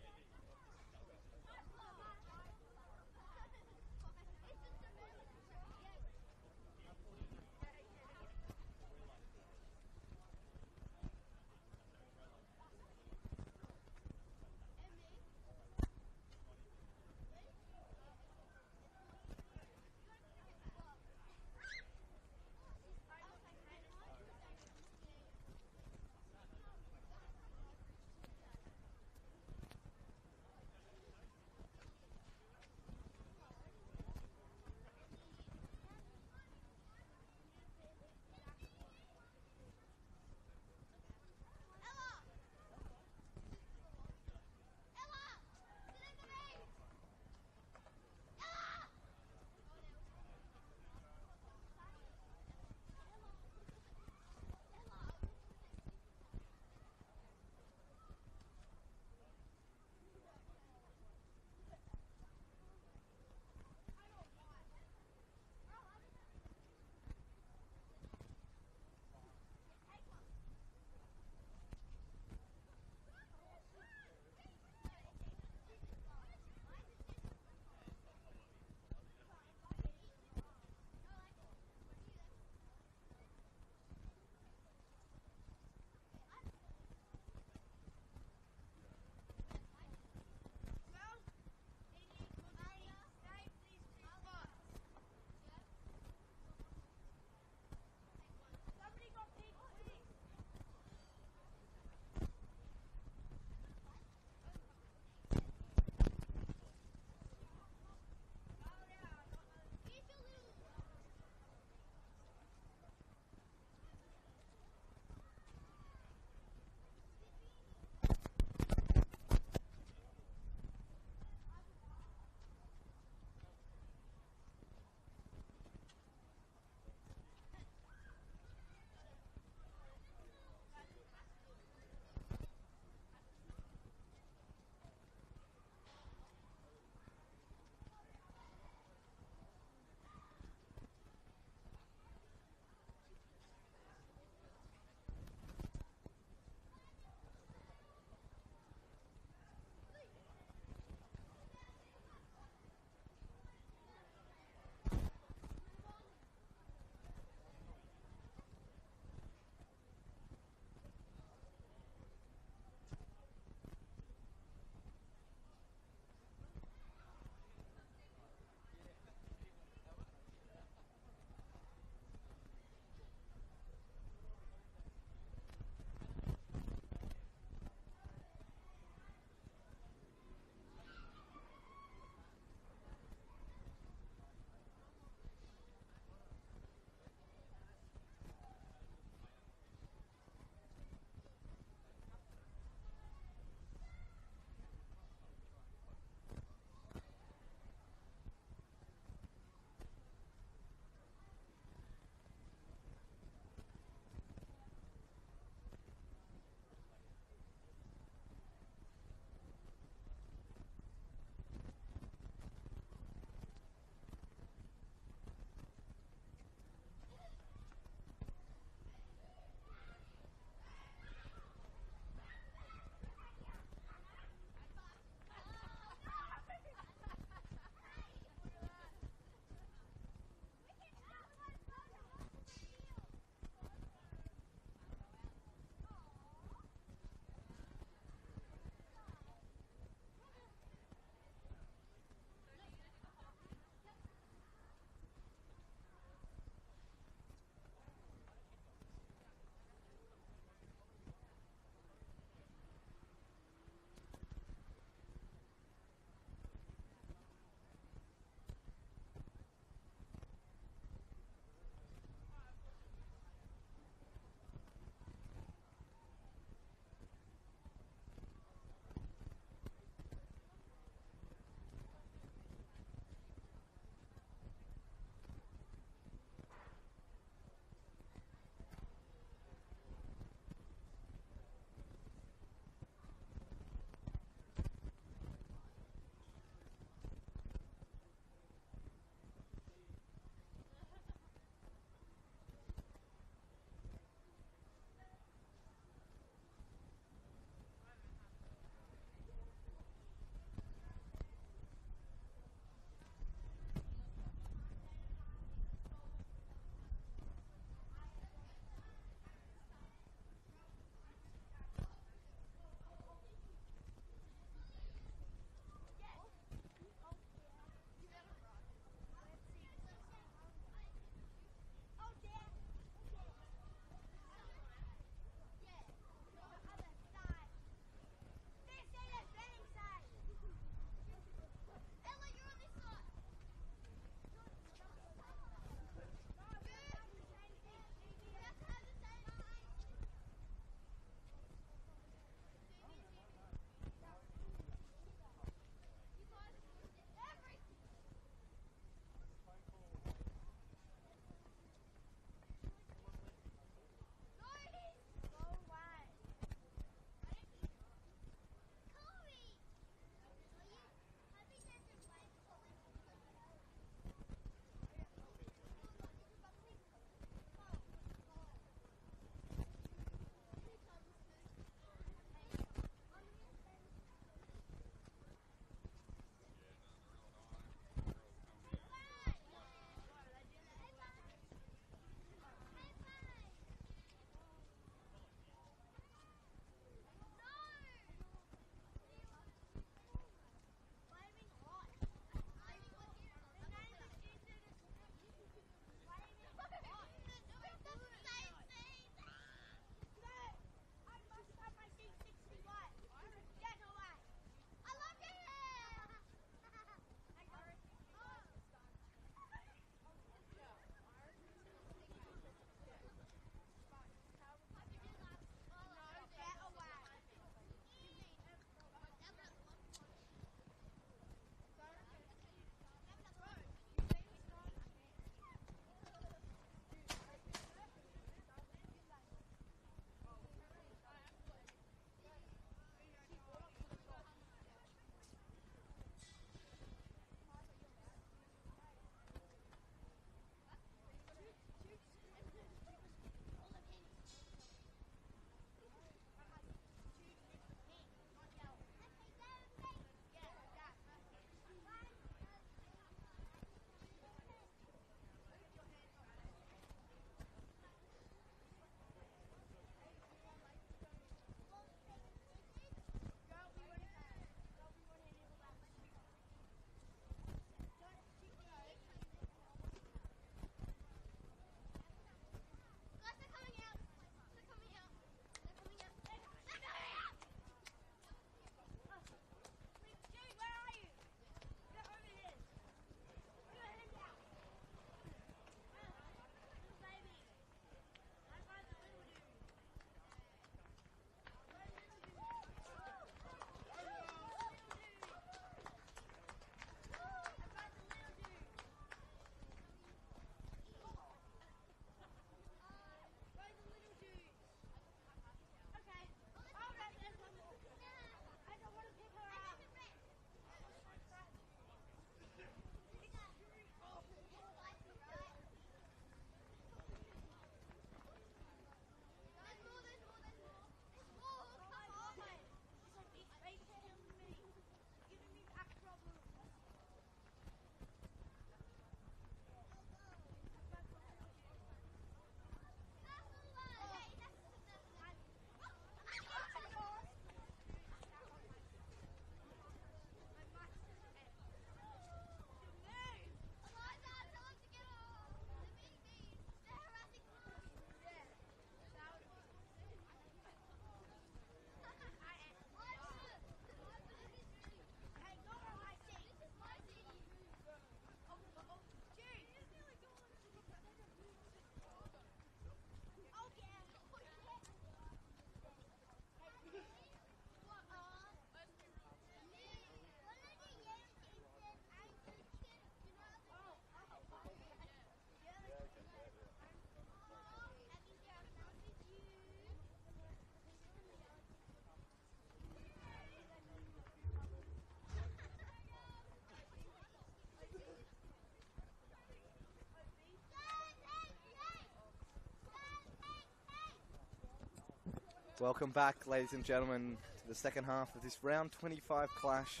Speaker 1: Welcome back, ladies and gentlemen, to the second half of this round 25 clash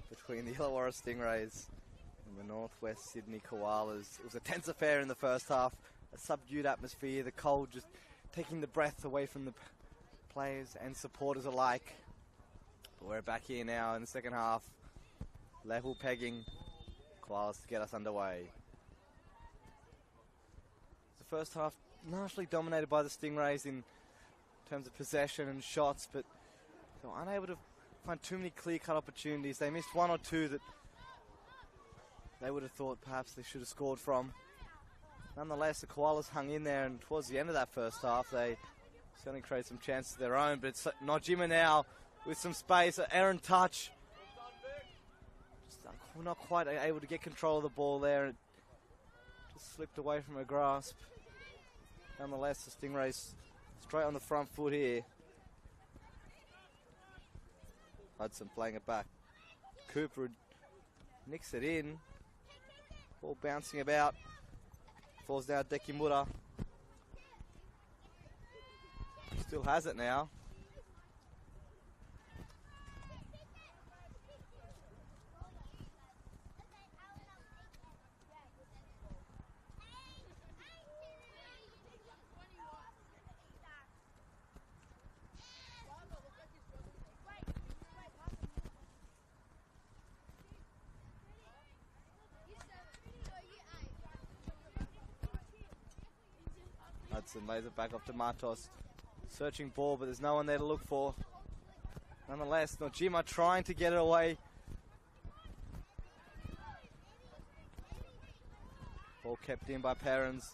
Speaker 1: between the Illawarra Stingrays and the Northwest Sydney Koalas. It was a tense affair in the first half, a subdued atmosphere, the cold just taking the breath away from the players and supporters alike. But we're back here now in the second half, level pegging Koalas to get us underway. The first half largely dominated by the Stingrays in terms of possession and shots, but they were unable to find too many clear-cut opportunities. They missed one or two that they would have thought perhaps they should have scored from. Nonetheless, the Koalas hung in there, and towards the end of that first half, they certainly created some chances of their own. But it's Najima now with some space. Aaron touch. Just not quite able to get control of the ball there. It just slipped away from her grasp. Nonetheless, the Stingrays straight on the front foot here. Hudson playing it back. Cooper nicks it in. Ball bouncing about. Falls down Dekimura. Still has it now. Hudson lays it back off to Matos. Searching ball, but there's no one there to look for. Nonetheless, Nojima trying to get it away. Ball kept in by Perrins.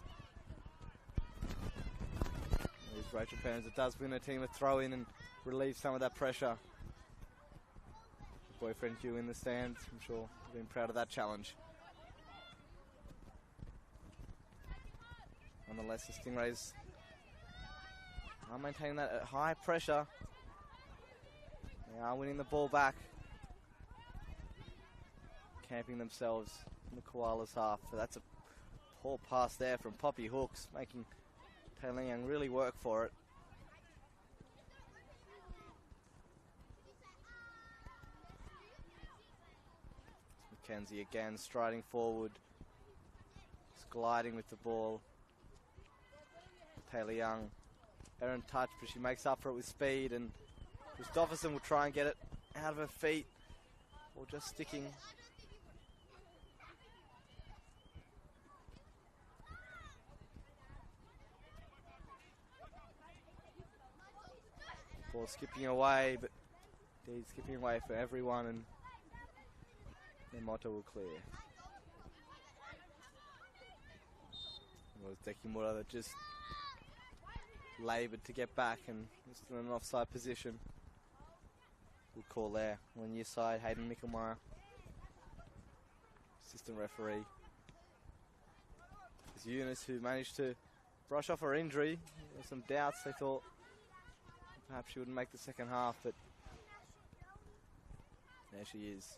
Speaker 1: There's Rachel Perrins. It does win her team a throw in and relieve some of that pressure. Boyfriend Hugh in the stands. I'm sure he's been proud of that challenge. Nonetheless, the Stingrays are maintaining that at high pressure. They are winning the ball back. Camping themselves in the Koalas half. So that's a poor pass there from Poppy Hooks, making Taylor Young really work for it. Mackenzie again striding forward. Just gliding with the ball. Taylor Young, Erin touch, but she makes up for it with speed, and Christopherson will try and get it out of her feet, or just sticking. Ball skipping away, but indeed skipping away for everyone, and their motto will clear. It was Dekimura that just laboured to get back and was in an offside position. Good call there. On your side, Hayden Mickelmeyer, assistant referee. It's Eunice who managed to brush off her injury. There were some doubts. They thought perhaps she wouldn't make the second half, but there she is.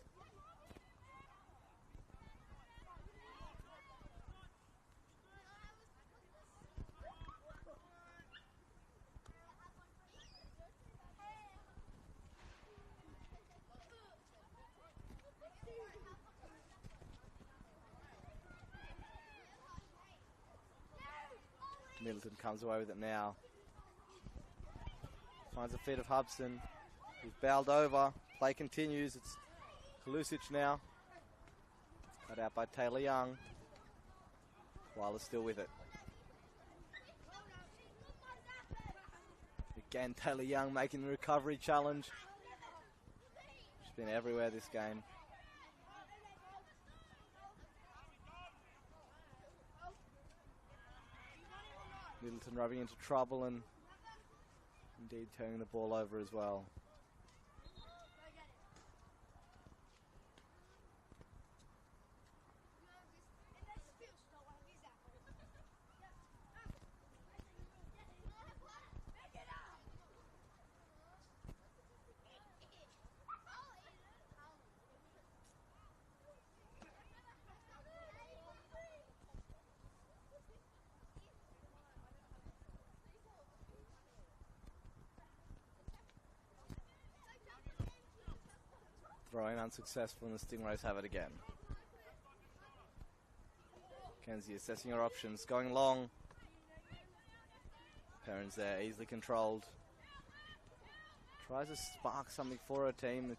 Speaker 1: Middleton comes away with it now. Finds the feet of Hubson. He's bowled over. Play continues. It's Kalusic now. Cut out by Taylor Young. Koala's still with it. Again, Taylor Young making the recovery challenge. She's been everywhere this game. Middleton rubbing into trouble and indeed turning the ball over as well. Throwing unsuccessful and the Stingrays have it again. Kenzie assessing her options, going long. Perrins there, easily controlled. Tries to spark something for her team.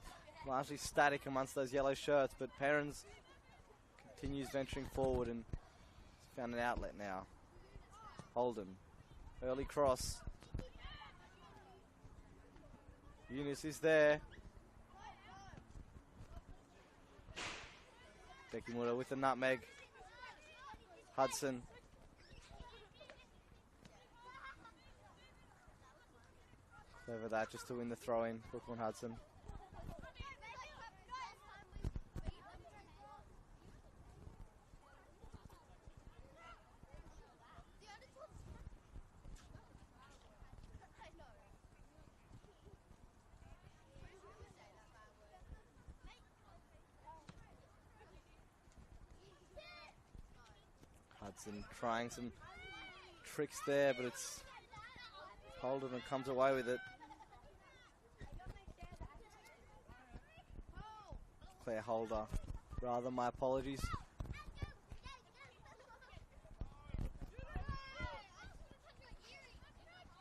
Speaker 1: Largely static amongst those yellow shirts, but Perrins continues venturing forward and found an outlet now. Holden, early cross. Eunice is there. Dekimura with the nutmeg. Hudson. Over that just to win the throw-in, Brooklyn Hudson. Hudson trying some tricks there, but it's Holden and comes away with it. Claire Holder, rather, my apologies.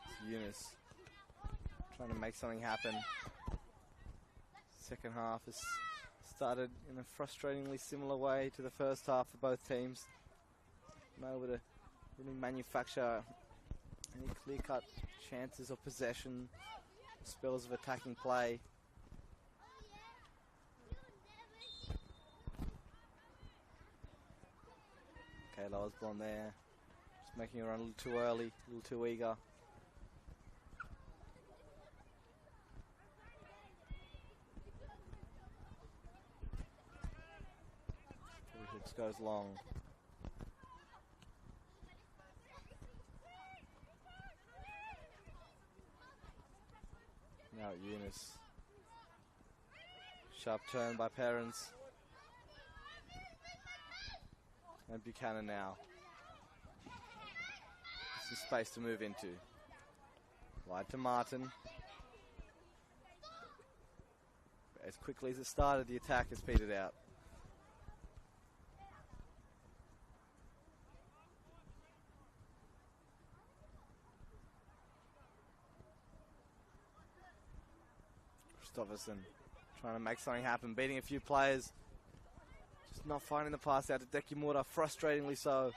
Speaker 1: It's Eunice trying to make something happen. Second half has started in a frustratingly similar way to the first half for both teams. Not able to really manufacture any clear-cut chances of possession, spells of attacking play. Kayla Osborne there, just making her run a little too early, a little too eager. Richards goes long. Now Eunice. Sharp turn by Perrins. And Buchanan now. Some space to move into. Wide to Martin. As quickly as it started, the attack has petered out. Christopherson trying to make something happen, beating a few players. Just not finding the pass out to Dekimura, frustratingly so.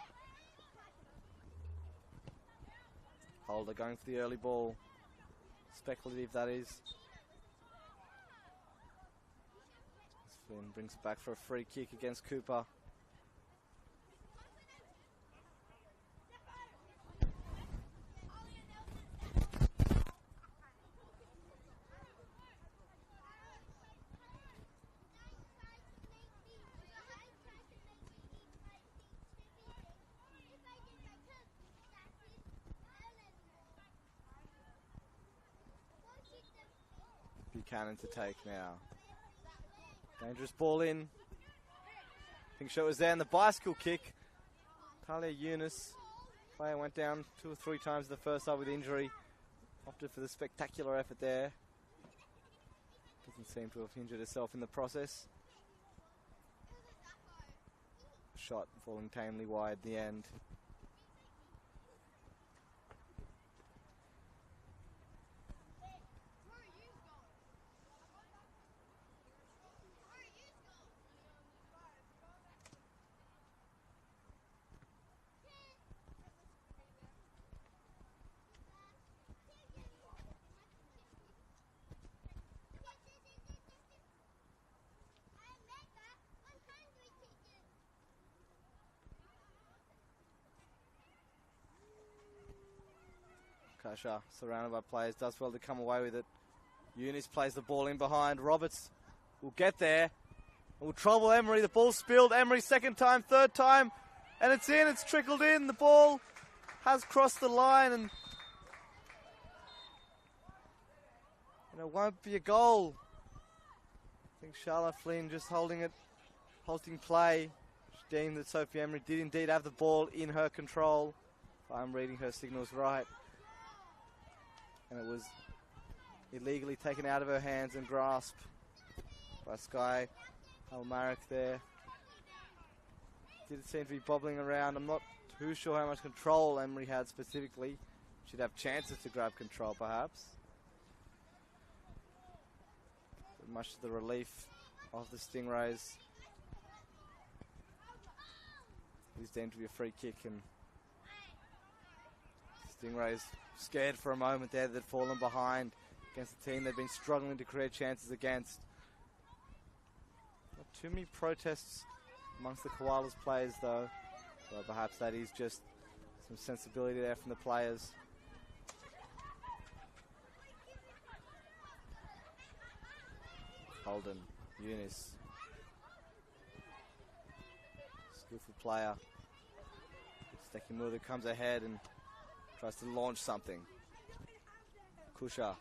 Speaker 1: Holder going for the early ball. Speculative, that is. Flynn brings it back for a free kick against Cooper. Buchanan to take now. Dangerous ball in. Pink shirt was there, and the bicycle kick. Talia Eunice. Player went down 2 or 3 times in the first half with injury. Opted for the spectacular effort there. Doesn't seem to have injured herself in the process. Shot falling tamely wide at the end. Kasha, surrounded by players, does well to come away with it. Eunice plays the ball in behind. Roberts will get there. Will trouble Emery. The ball spilled. Emery second time, third time. And it's in. It's trickled in. The ball has crossed the line. And it won't be a goal. I think Charlotte Flynn just holding play. She deemed that Sophie Emery did indeed have the ball in her control. If I'm reading her signals right. And it was illegally taken out of her hands and grasp by Sky Almaric there. Did seem to be bobbling around. I'm not too sure how much control Emery had specifically. Should have chances to grab control perhaps. But much to the relief of the Stingrays. It is deemed to be a free kick, and Stingrays scared for a moment there. They'd fallen behind against a team they've been struggling to create chances against. Not too many protests amongst the Koalas players though. Well, perhaps that is just some sensibility there from the players. Holden, Eunice. Skillful player. Stekimura comes ahead and tries to launch something. Kusha.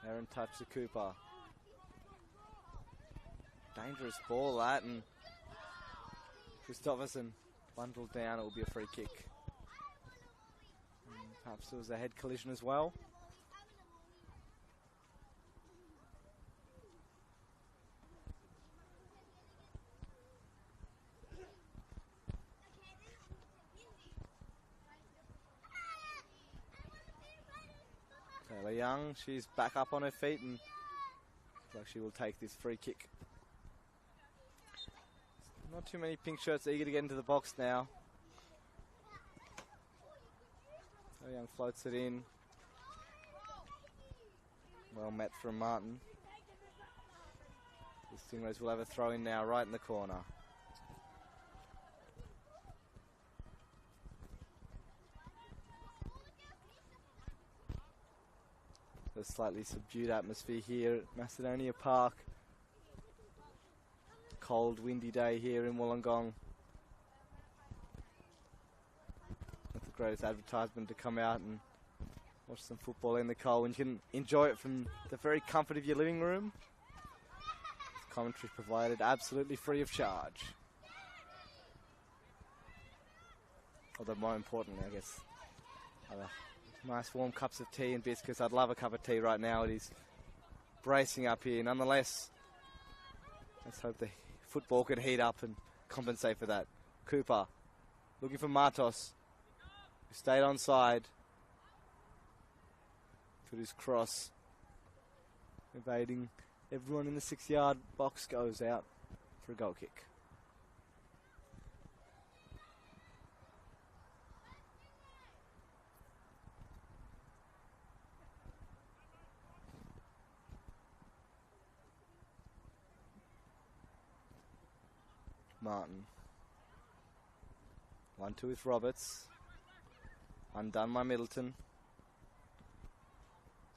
Speaker 1: Aaron touch to Cooper. Dangerous ball that, and Christopherson bundled down. It will be a free kick. And perhaps there was a head collision as well. Taylor Young, she's back up on her feet and looks like she will take this free kick. Not too many pink shirts eager to get into the box now. Taylor Young floats it in. Well met from Martin. The Stingrays will have a throw in now, right in the corner. A slightly subdued atmosphere here at Macedonia Park. Cold, windy day here in Wollongong. Not the greatest advertisement to come out and watch some football in the cold when you can enjoy it from the very comfort of your living room. Commentary provided absolutely free of charge. Although more importantly, I guess, nice warm cups of tea and biscuits. I'd love a cup of tea right now. It is bracing up here. Nonetheless, let's hope the football could heat up and compensate for that. Cooper looking for Matos, who stayed onside. Put his cross. Evading everyone in the 6-yard box, goes out for a goal kick. Martin. 1-2 with Roberts. Undone by Middleton.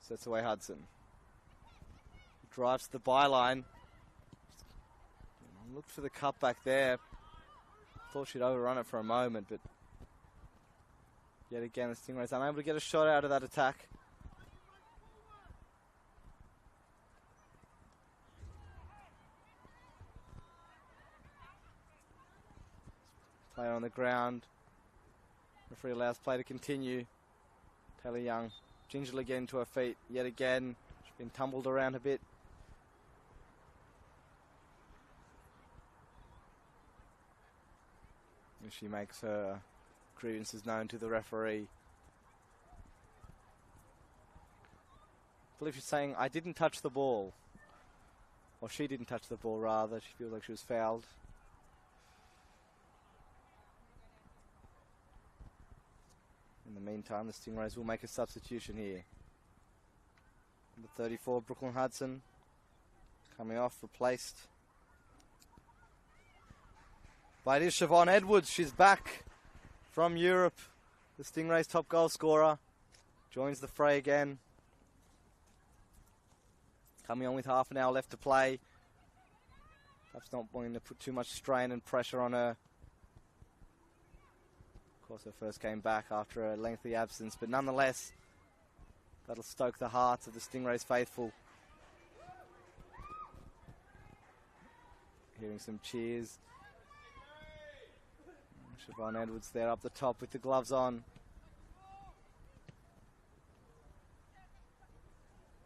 Speaker 1: Sets away Hudson. Drives to the byline. Looked for the cut back there. Thought she'd overrun it for a moment, but yet again the Stingrays unable to get a shot out of that attack. Player on the ground. Referee allows play to continue. Taylor Young gingerly getting to her feet yet again. She's been tumbled around a bit. And she makes her grievances known to the referee. I believe she's saying, I didn't touch the ball. Or she didn't touch the ball, rather. She feels like she was fouled. In the meantime, the Stingrays will make a substitution here. Number 34, Brooklyn Hudson, coming off, replaced by it is Siobhan Edwards. She's back from Europe. The Stingrays' top goal scorer joins the fray again. Coming on with half an hour left to play. Perhaps not wanting to put too much strain and pressure on her. Of course, her first game back after a lengthy absence, but nonetheless, that'll stoke the hearts of the Stingrays faithful. Hearing some cheers. Siobhan Edwards there up the top with the gloves on.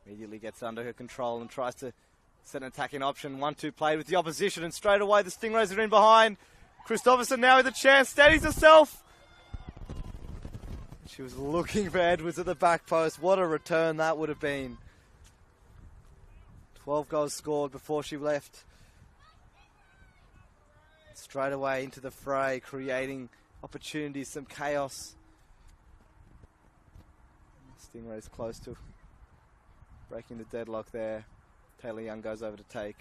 Speaker 1: Immediately gets under her control and tries to It's an attacking option. 1-2 played with the opposition, and straight away the Stingrays are in behind. Christopherson now with a chance, steadies herself. She was looking for Edwards at the back post. What a return that would have been. 12 goals scored before she left. Straight away into the fray, creating opportunities, some chaos. Stingrays close to breaking the deadlock there. Taylor Young goes over to take.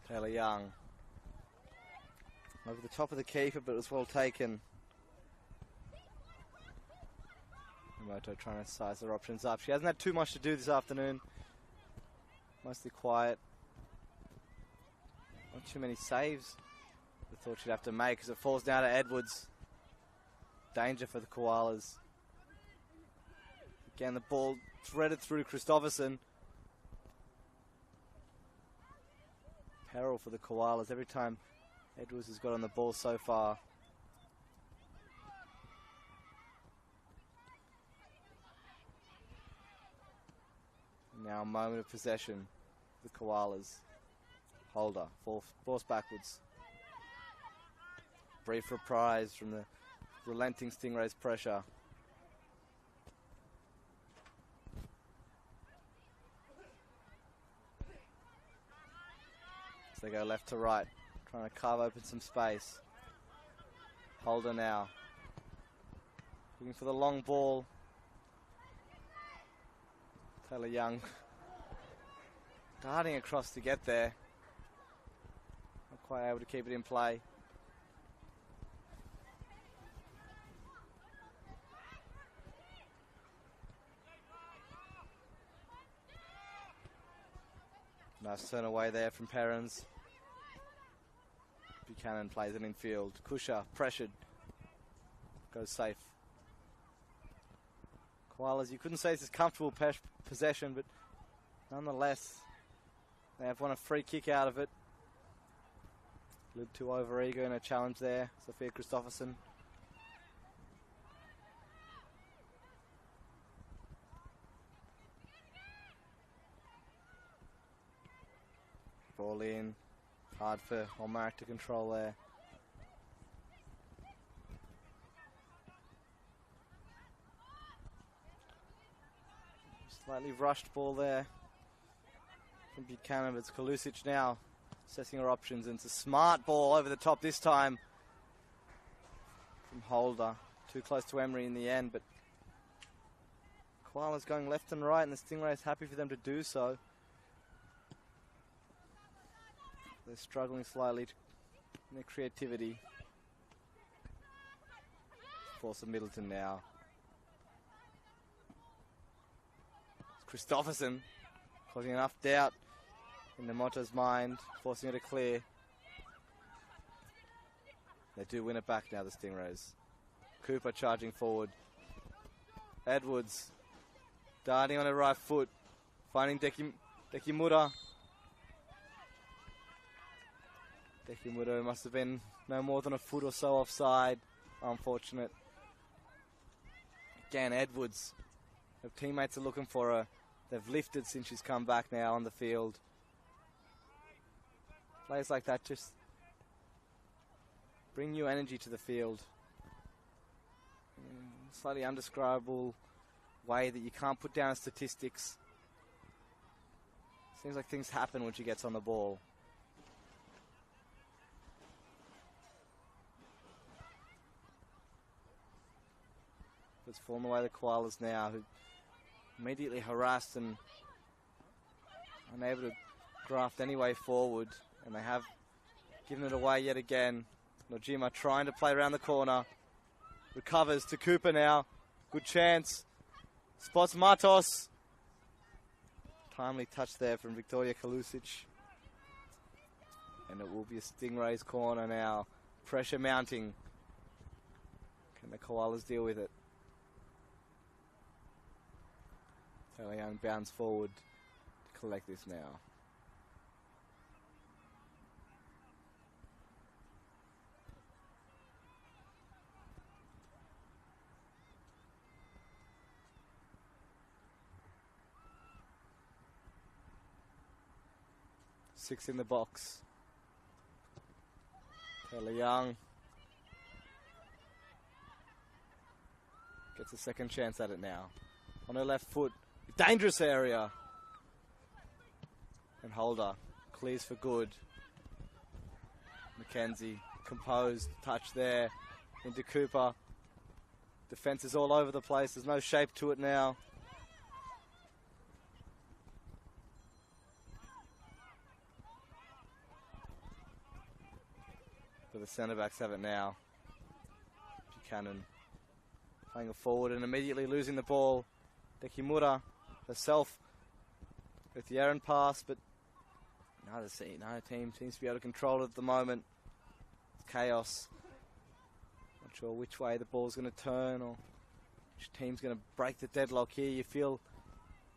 Speaker 1: Taylor Young over the top of the keeper, but it was well taken. Moto trying to size their options up. She hasn't had too much to do this afternoon. Mostly quiet. Not too many saves I thought she'd have to make as it falls down to Edwards. Danger for the Koalas. Again, the ball threaded through Christopherson. Peril for the Koalas every time Edwards has got on the ball so far. Now a moment of possession. The Koalas. Holder. Force backwards. Brief reprise from the relenting Stingrays' pressure. As they go left to right. Trying to carve open some space. Holder now. Looking for the long ball. Taylor Young darting across to get there. Not quite able to keep it in play. Nice turn away there from Perrins. Buchanan plays it in field. Kusha pressured. Goes safe. Koalas, you couldn't say this is comfortable possession, but nonetheless, they have won a free kick out of it. A little too over-eager in a challenge there, Sophia Christopherson. Ball in, hard for Olmark to control there. Slightly rushed ball there from Buchanan, but it's Kalusic now assessing her options, and it's a smart ball over the top this time from Holder. Too close to Emery in the end, but Koala's going left and right, and the Stingrays happy for them to do so. They're struggling slightly in their creativity. Force of Middleton now. Christopherson causing enough doubt in the Moto's mind, forcing her to clear. They do win it back now, the Stingrays. Cooper charging forward. Edwards darting on her right foot, finding Dekimura. Dekimura must have been no more than a foot or so offside. Unfortunate. Again, Edwards. Her teammates are looking for her. They've lifted since she's come back now on the field. Players like that just bring new energy to the field. Slightly undescribable way that you can't put down statistics. Seems like things happen when she gets on the ball. It's fallen away the Koalas now, who immediately harassed and unable to graft any way forward, and they have given it away yet again. Nojima trying to play around the corner, recovers to Cooper now, good chance, spots Matos. Timely touch there from Victoria Kalusic, and it will be a Stingrays corner now. Pressure mounting. Can the Koalas deal with it? Taylor Young bounds forward to collect this now. Six in the box. Taylor Young gets a second chance at it now. On her left foot, dangerous area. And Holder clears for good. Mackenzie, composed, touch there into Cooper. Defense is all over the place, there's no shape to it now. But the centre backs have it now. Buchanan playing it forward and immediately losing the ball. Dekimura herself with the errant pass, but neither team seems to be able to control it at the moment. It's chaos. Not sure which way the ball's going to turn or which team's going to break the deadlock here. You feel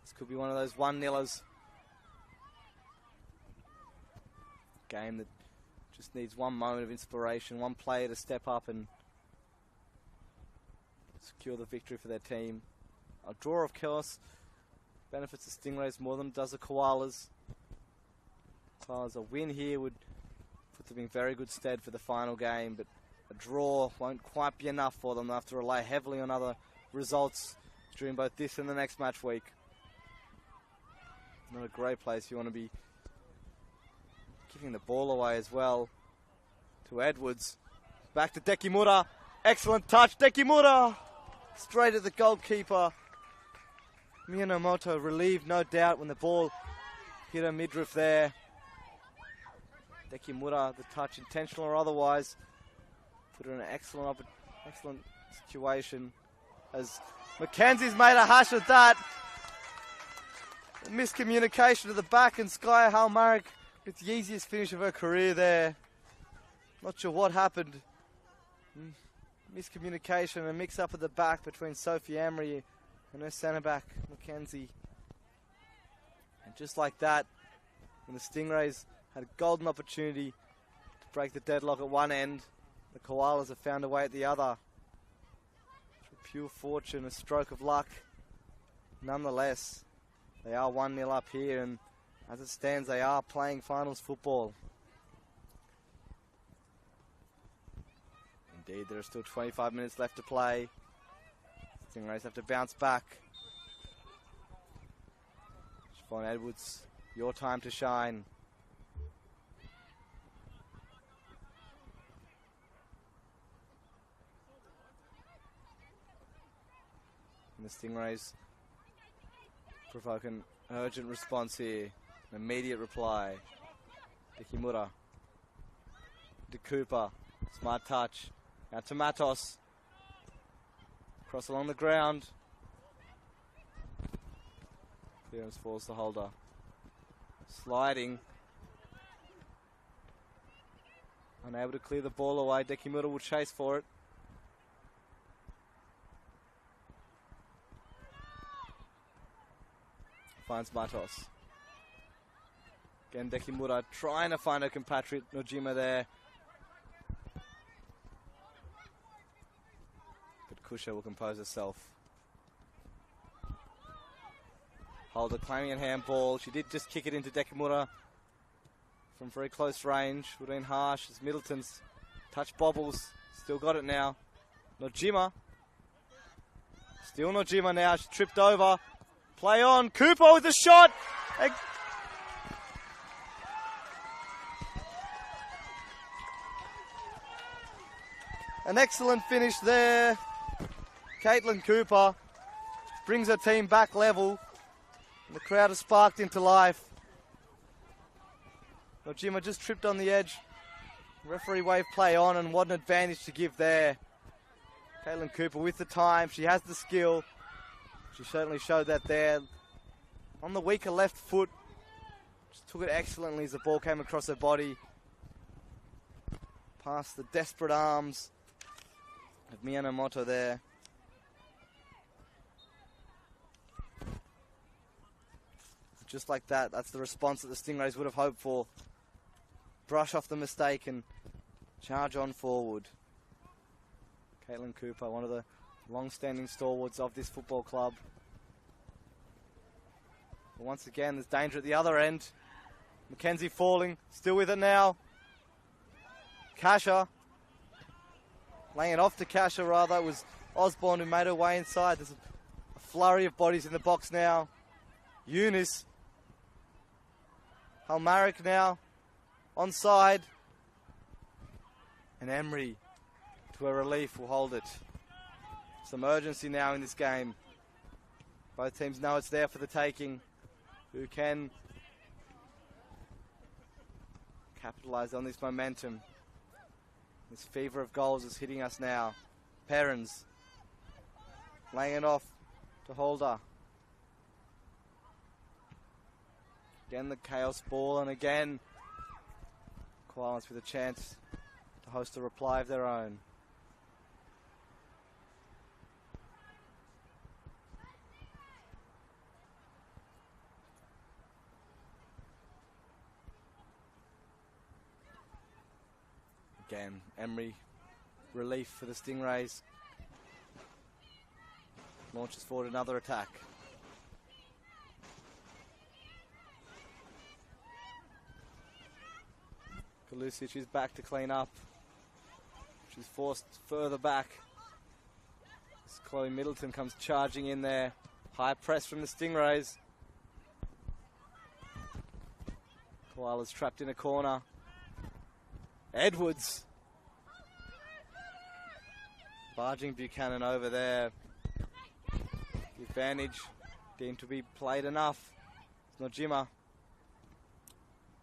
Speaker 1: this could be one of those 1-0ers. Game that just needs one moment of inspiration, one player to step up and secure the victory for their team. A draw, of course, benefits the Stingrays more than it does the Koalas. Koalas, a win here would put them in very good stead for the final game, but a draw won't quite be enough for them. They'll have to rely heavily on other results during both this and the next match week. Not a great place. You want to be giving the ball away as well to Edwards. Back to Dekimura. Excellent touch. Dekimura straight at the goalkeeper. Miyamoto relieved, no doubt, when the ball hit her midriff there. Dekimura, the touch, intentional or otherwise, put her in an excellent situation. As Mackenzie's made a hash of that. Miscommunication to the back, and Skye Halmarek with the easiest finish of her career there. Not sure what happened. Miscommunication and mix-up at the back between Sophie Emery and her centre-back, Mackenzie. And just like that, when the Stingrays had a golden opportunity to break the deadlock at one end, the Koalas have found a way at the other. Through pure fortune, a stroke of luck. Nonetheless, they are 1-0 up here, and as it stands, they are playing finals football. Indeed, there are still 25 minutes left to play. Stingrays have to bounce back. Siobhan Edwards, your time to shine. And the Stingrays provoke an urgent response here. An immediate reply. Dekimura. To Cooper. Smart touch. Now to Matos. Cross along the ground. Clearance falls to Holder. Sliding. Unable to clear the ball away. Dekimura will chase for it. Finds Matos. Again, Dekimura trying to find her compatriot Nojima there. But Kusha will compose herself. Holder claiming a handball. She did just kick it into Dekimura from very close range. Would have been harsh as Middleton's touch bobbles. Still got it now. Nojima. Still Nojima now. She tripped over. Play on. Cooper with a shot. An excellent finish there. Caitlin Cooper brings her team back level. The crowd is sparked into life. Nojima just tripped on the edge. Referee wave play on, and what an advantage to give there. Caitlin Cooper with the time. She has the skill. She certainly showed that there. On the weaker left foot. Just took it excellently as the ball came across her body. Past the desperate arms of Miyamoto there. just like that, that's the response that the Stingrays would have hoped for. Brush off the mistake and charge on forward. Caitlin Cooper, one of the long-standing stalwarts of this football club. But once again, there's danger at the other end. Mackenzie falling, still with it now. Kasha. Laying it off to Kasha, rather. It was Osborne who made her way inside. There's a flurry of bodies in the box now. Eunice. Halmaric now. Onside. And Emery, to her relief, will hold it. Some urgency now in this game. Both teams know it's there for the taking. Who can capitalise on this momentum? This fever of goals is hitting us now. Perrins laying it off to Holder. Again the chaos ball, and again Koalas with a chance to host a reply of their own. Again, Emery, relief for the Stingrays. Launches forward another attack. Kalusic is back to clean up. She's forced further back. As Chloe Middleton comes charging in there. High press from the Stingrays. Koala's trapped in a corner. Edwards. Barging Buchanan over there. The advantage deemed to be played enough. It's Nojima.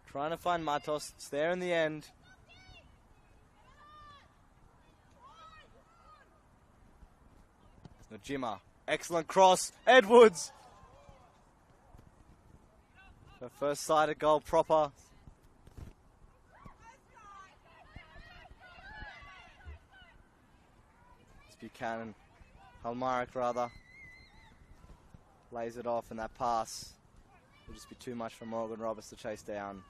Speaker 1: Trying to find Matos. It's there in the end. Nojima. Excellent cross. Edwards. Her first sighted goal proper. Buchanan, Halmaric rather, lays it off, and that pass will just be too much for Morgan Roberts to chase down.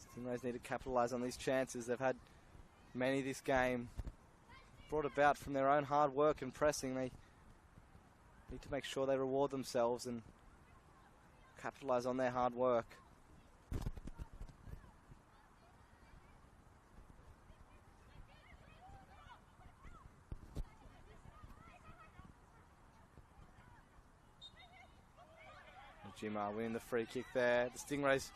Speaker 1: Stingrays need to capitalise on these chances. They've had many this game, brought about from their own hard work and pressing. They need to make sure they reward themselves and capitalise on their hard work. Jima winning the free kick there. The Stingrays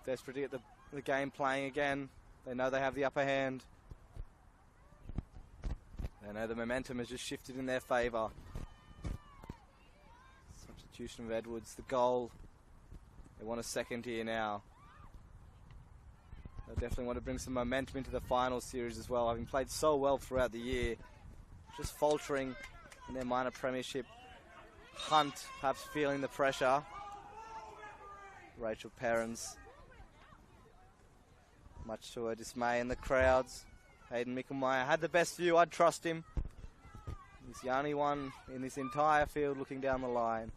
Speaker 1: desperate to get the game playing again. They know they have the upper hand. They know the momentum has just shifted in their favour. Substitution of Edwards, the goal. They want a second here now. They definitely want to bring some momentum into the final series as well, having played so well throughout the year. Just faltering in their minor premiership hunt, perhaps feeling the pressure. Rachel Perrins, much to her dismay in the crowds. Hayden Mickelmeyer had the best view. I'd trust him. He's the only one in this entire field looking down the line.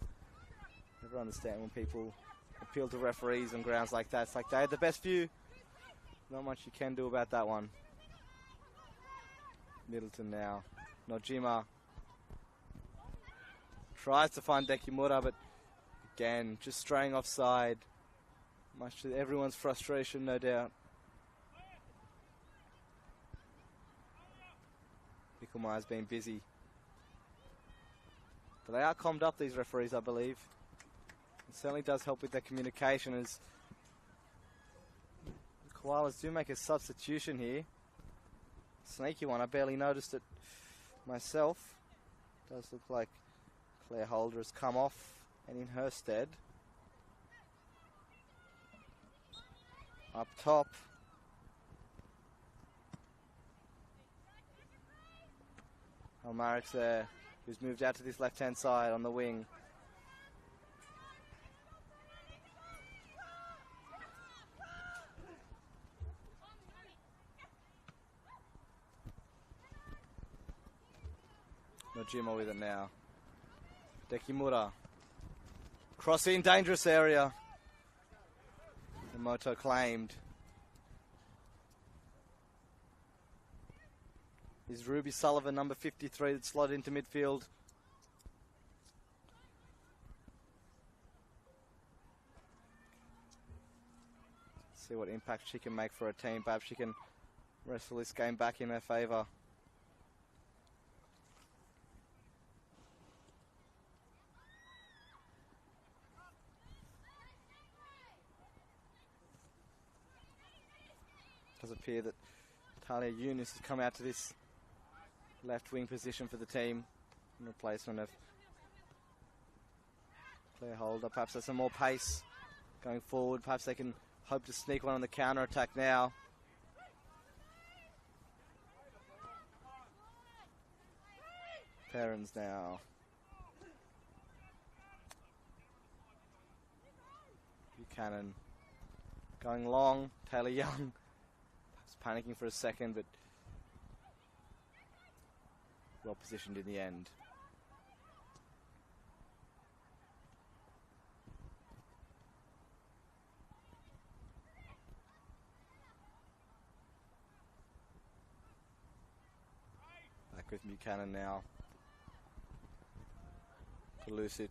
Speaker 1: Never understand when people appeal to referees on grounds like that. It's like they had the best view. Not much you can do about that one. Middleton now. Nojima tries to find Dekimura, but again, just straying offside. Much to everyone's frustration, no doubt. Mickelmeyer's been busy. But they are calmed up, these referees, I believe. It certainly does help with their communication, as the Koalas do make a substitution here. Sneaky one, I barely noticed it myself. Does look like Claire Holder has come off, and in her stead, up top, Halmaric's there, who's moved out to this left-hand side on the wing. Nojima with it now. Dekimura. Cross in, dangerous area. Moto claimed. Is Ruby Sullivan, number 53, that slotted into midfield. See what impact she can make for her team. Perhaps she can wrestle this game back in her favour. Does appear that Talia Yunus has come out to this left wing position for the team in replacement of Claire Holder. Perhaps there's some more pace going forward. Perhaps they can hope to sneak one on the counter attack now. Perrins now. Buchanan going long. Taylor Young panicking for a second, but well positioned in the end. Back with Buchanan now. Pelusic.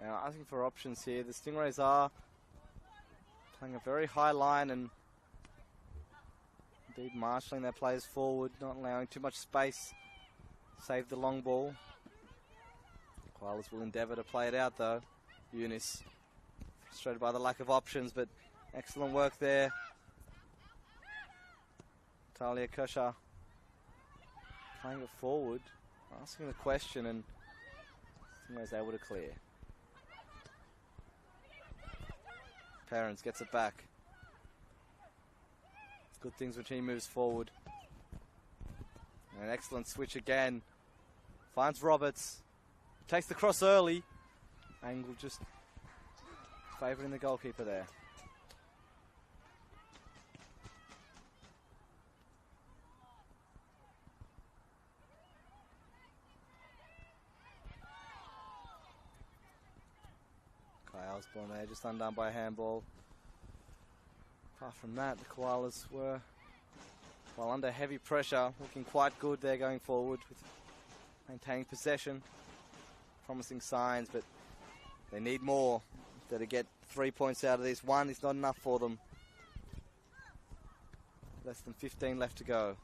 Speaker 1: Now asking for options here. The Stingrays are playing a very high line and indeed marshalling their players forward, not allowing too much space. Save the long ball. Koalas will endeavour to play it out though. Eunice frustrated by the lack of options, but excellent work there. Talia Kusha playing it forward, asking the question, and Stingrays able to clear. Perrins gets it back. Good things when he moves forward. And an excellent switch again. Finds Roberts. Takes the cross early. Angle just favouring the goalkeeper there. Osborne there, just undone by a handball. Apart from that, the Koalas were, while under heavy pressure, looking quite good there going forward with maintaining possession. Promising signs, but they need more to get 3 points out of this. One is not enough for them. Less than 15 left to go.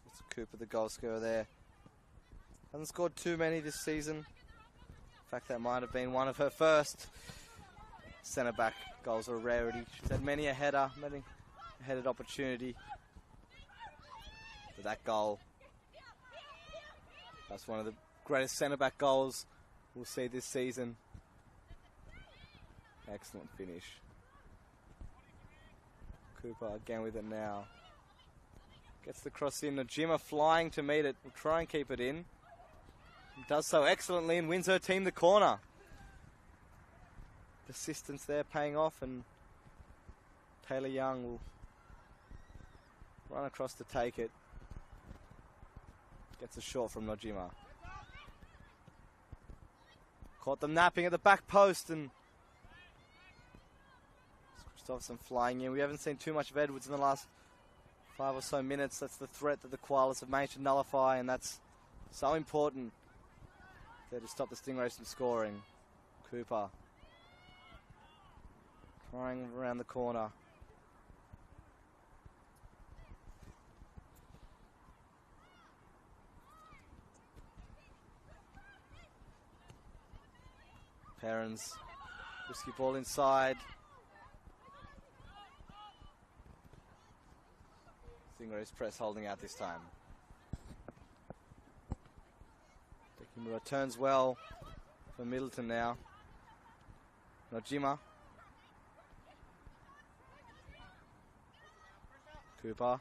Speaker 1: It's Cooper, the goal scorer there. Hasn't scored too many this season. In fact, that might have been one of her first. Centre-back goals are a rarity. She's had many a header, many a headed opportunity. But that goal, that's one of the greatest centre-back goals we'll see this season. Excellent finish. Cooper again with it now. Gets the cross in. Najima flying to meet it. Will try and keep it in. Does so excellently and wins her team the corner. Persistence there paying off, and Taylor Young will run across to take it. Gets a shot from Najima. Caught them napping at the back post, and Christopherson flying in. We haven't seen too much of Edwards in the last 5 or so minutes. That's the threat that the Koalas have managed to nullify, and that's so important there to stop the Stingrays from scoring. Cooper trying around the corner. Perrins, risky ball inside. Stingrays press holding out this time. Dekimura turns well for Middleton now. Najima. Cooper.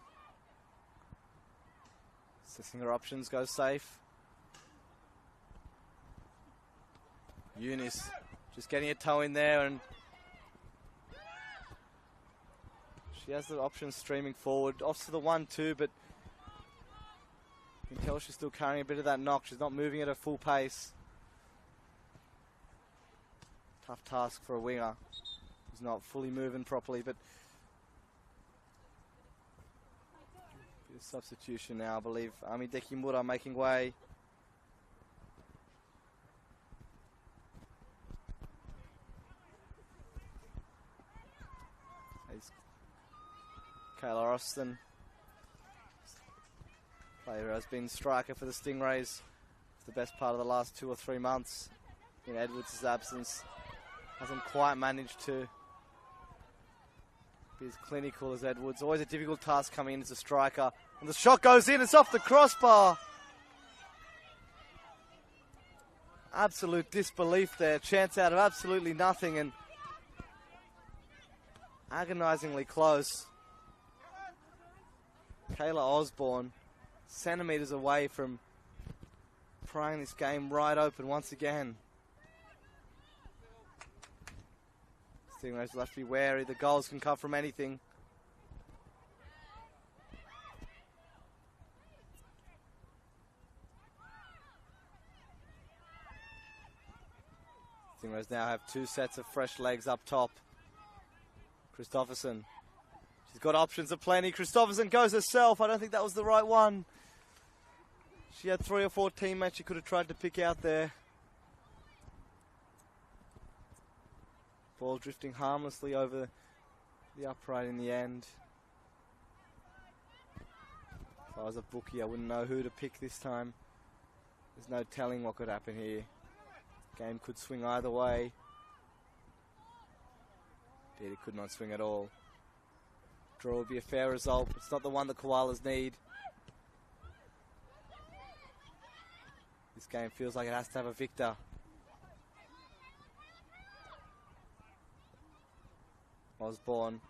Speaker 1: Assessing her options, goes safe. Eunice just getting a toe in there, and She has the option streaming forward. Off to the 1-2, but you can tell she's still carrying a bit of that knock. She's not moving at her full pace. Tough task for a winger. He's not fully moving properly, but bit of substitution now, I believe. Ami Dekimura making way. He's Kayla Austin, player who has been striker for the Stingrays for the best part of the last 2 or 3 months. In Edwards' absence, hasn't quite managed to be as clinical as Edwards. Always a difficult task coming in as a striker. And the shot goes in, it's off the crossbar. Absolute disbelief there. Chance out of absolutely nothing and agonisingly close. Kayla Osborne, centimetres away from prying this game right open once again. Stingrays will have to be wary. The goals can come from anything. Stingrays now have 2 sets of fresh legs up top. Christopherson. She's got options aplenty. Christopherson goes herself. I don't think that was the right one. She had 3 or 4 teammates she could have tried to pick out there. Ball drifting harmlessly over the upright in the end. If I was a bookie, I wouldn't know who to pick this time. There's no telling what could happen here. Game could swing either way. Indeed, it could not swing at all. Draw would be a fair result. It's not the one the Koalas need. This game feels like it has to have a victor. Osborne.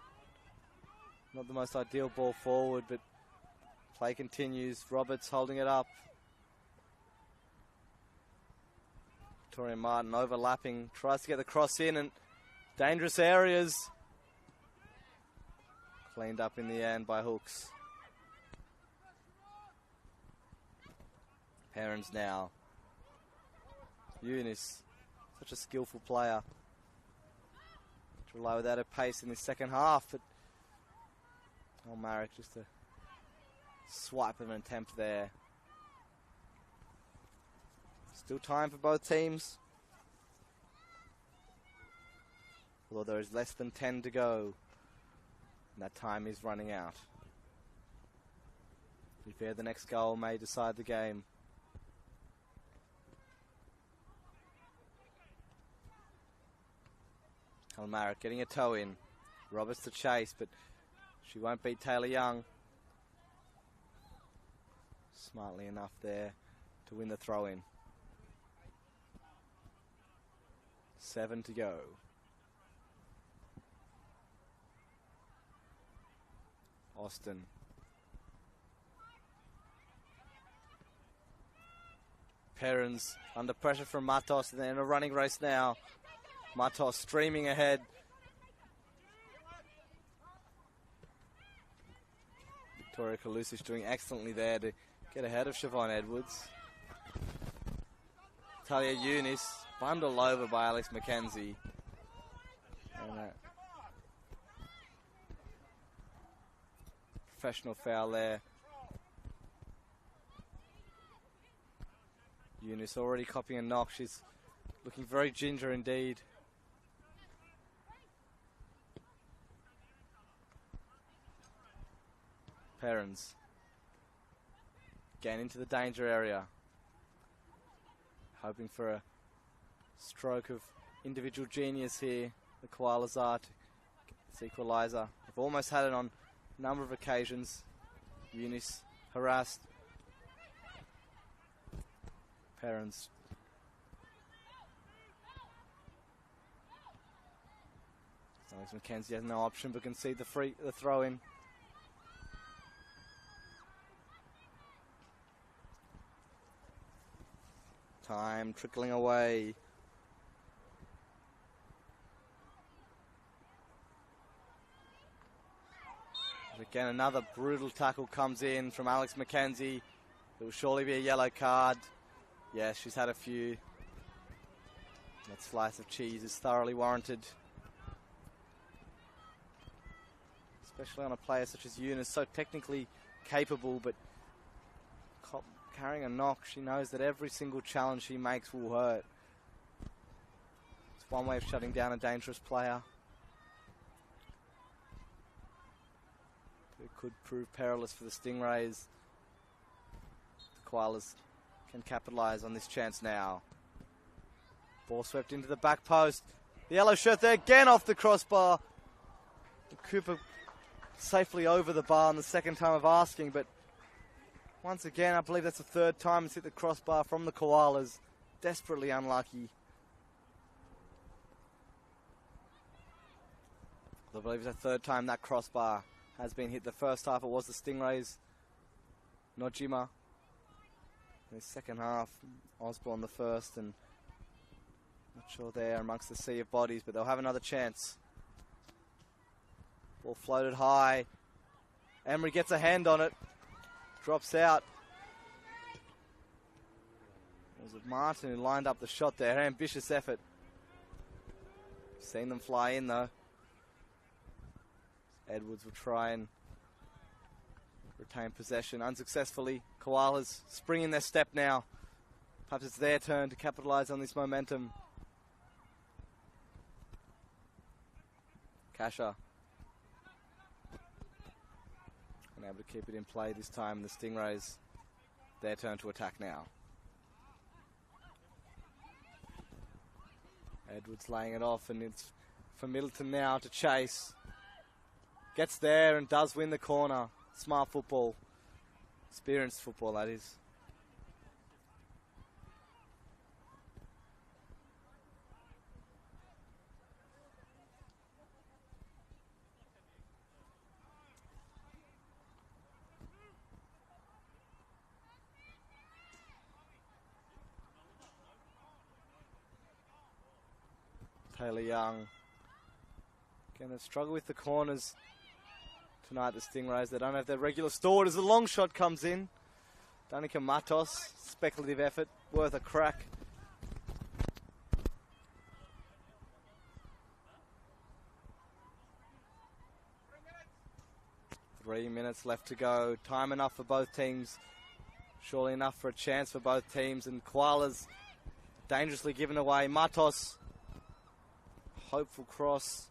Speaker 1: Not the most ideal ball forward, but play continues. Roberts holding it up. Victoria Martin overlapping. Tries to get the cross in and dangerous areas. Cleaned up in the end by Hooks. Perrins now. Eunice. Such a skillful player. To rely without her pace in the second half, but Marek just a swipe of an attempt there. Still time for both teams. Although there is less than 10 to go. And that time is running out. To be fair, the next goal may decide the game. Marek getting a toe in. Roberts to chase, but she won't beat Taylor Young. Smartly enough there to win the throw in. 7 to go. Austin. Perrins under pressure from Matos, and they're in a running race now. Matos streaming ahead. Victoria Kalusic doing excellently there to get ahead of Siobhan Edwards. Talia Eunice bundled over by Alex McKenzie. And professional foul there. Eunice already copying a knock. She's looking very ginger indeed. Perrins. Again into the danger area. Hoping for a stroke of individual genius here. The Koalas are to get this equaliser. They've almost had it on a number of occasions. Eunice harassed. Perrins. Alex McKenzie has no option but concede the throw in. Time trickling away. Again, another brutal tackle comes in from Alex McKenzie. It will surely be a yellow card. Yeah, she's had a few. That slice of cheese is thoroughly warranted. Especially on a player such as Eunice, so technically capable, but carrying a knock, she knows that every single challenge she makes will hurt. It's one way of shutting down a dangerous player. It could prove perilous for the Stingrays. The Koalas can capitalise on this chance now. Ball swept into the back post. The yellow shirt there again off the crossbar. Cooper safely over the bar on the second time of asking, but once again, I believe that's the third time it's hit the crossbar from the Koalas. Desperately unlucky. I believe it's the third time that crossbar has been hit. The first half it was the Stingrays. Nojima. In the second half, Osborne the first, and not sure there amongst the sea of bodies, but they'll have another chance. Ball floated high. Emery gets a hand on it. Drops out. It was Martin who lined up the shot there. Ambitious effort. Seen them fly in though. Edwards will try and retain possession unsuccessfully. Koalas springing their step now. Perhaps it's their turn to capitalise on this momentum. Kasha. Able to keep it in play this time. The Stingrays, their turn to attack now. Edwards laying it off, and it's for Middleton now to chase. Gets there and does win the corner. Smart football. Experienced football, that is. Taylor Young. Again, they struggle with the corners tonight, the Stingrays. They don't have their regular stalwart as the long shot comes in. Danica Matos, speculative effort, worth a crack. Three minutes left to go. Time enough for both teams. Surely enough for a chance for both teams. And Koalas dangerously given away. Matos. Hopeful cross.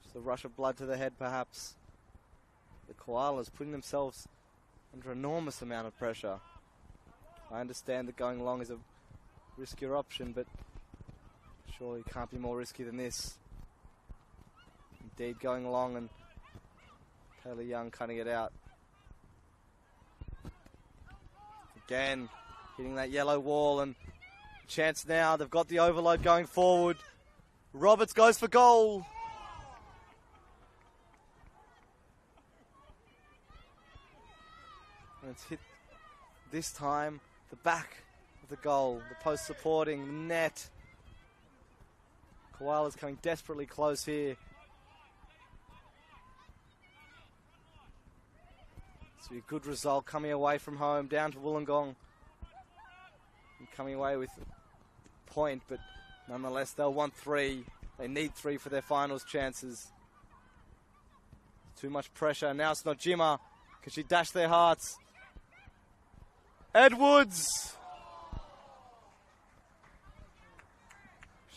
Speaker 1: Just a rush of blood to the head, perhaps. The Koalas putting themselves under enormous amount of pressure. I understand that going long is a riskier option, but surely can't be more risky than this. Indeed, going long and Taylor Young cutting it out. Again, hitting that yellow wall, and chance now. They've got the overload going forward. Roberts goes for goal. And it's hit this time the back of the goal, the post supporting the net. Koala's coming desperately close here. It's a good result coming away from home down to Wollongong. And coming away with a point, but nonetheless, they'll want 3. They need 3 for their finals chances. Too much pressure. Now it's not Jimma. Can she dash their hearts? Edwards!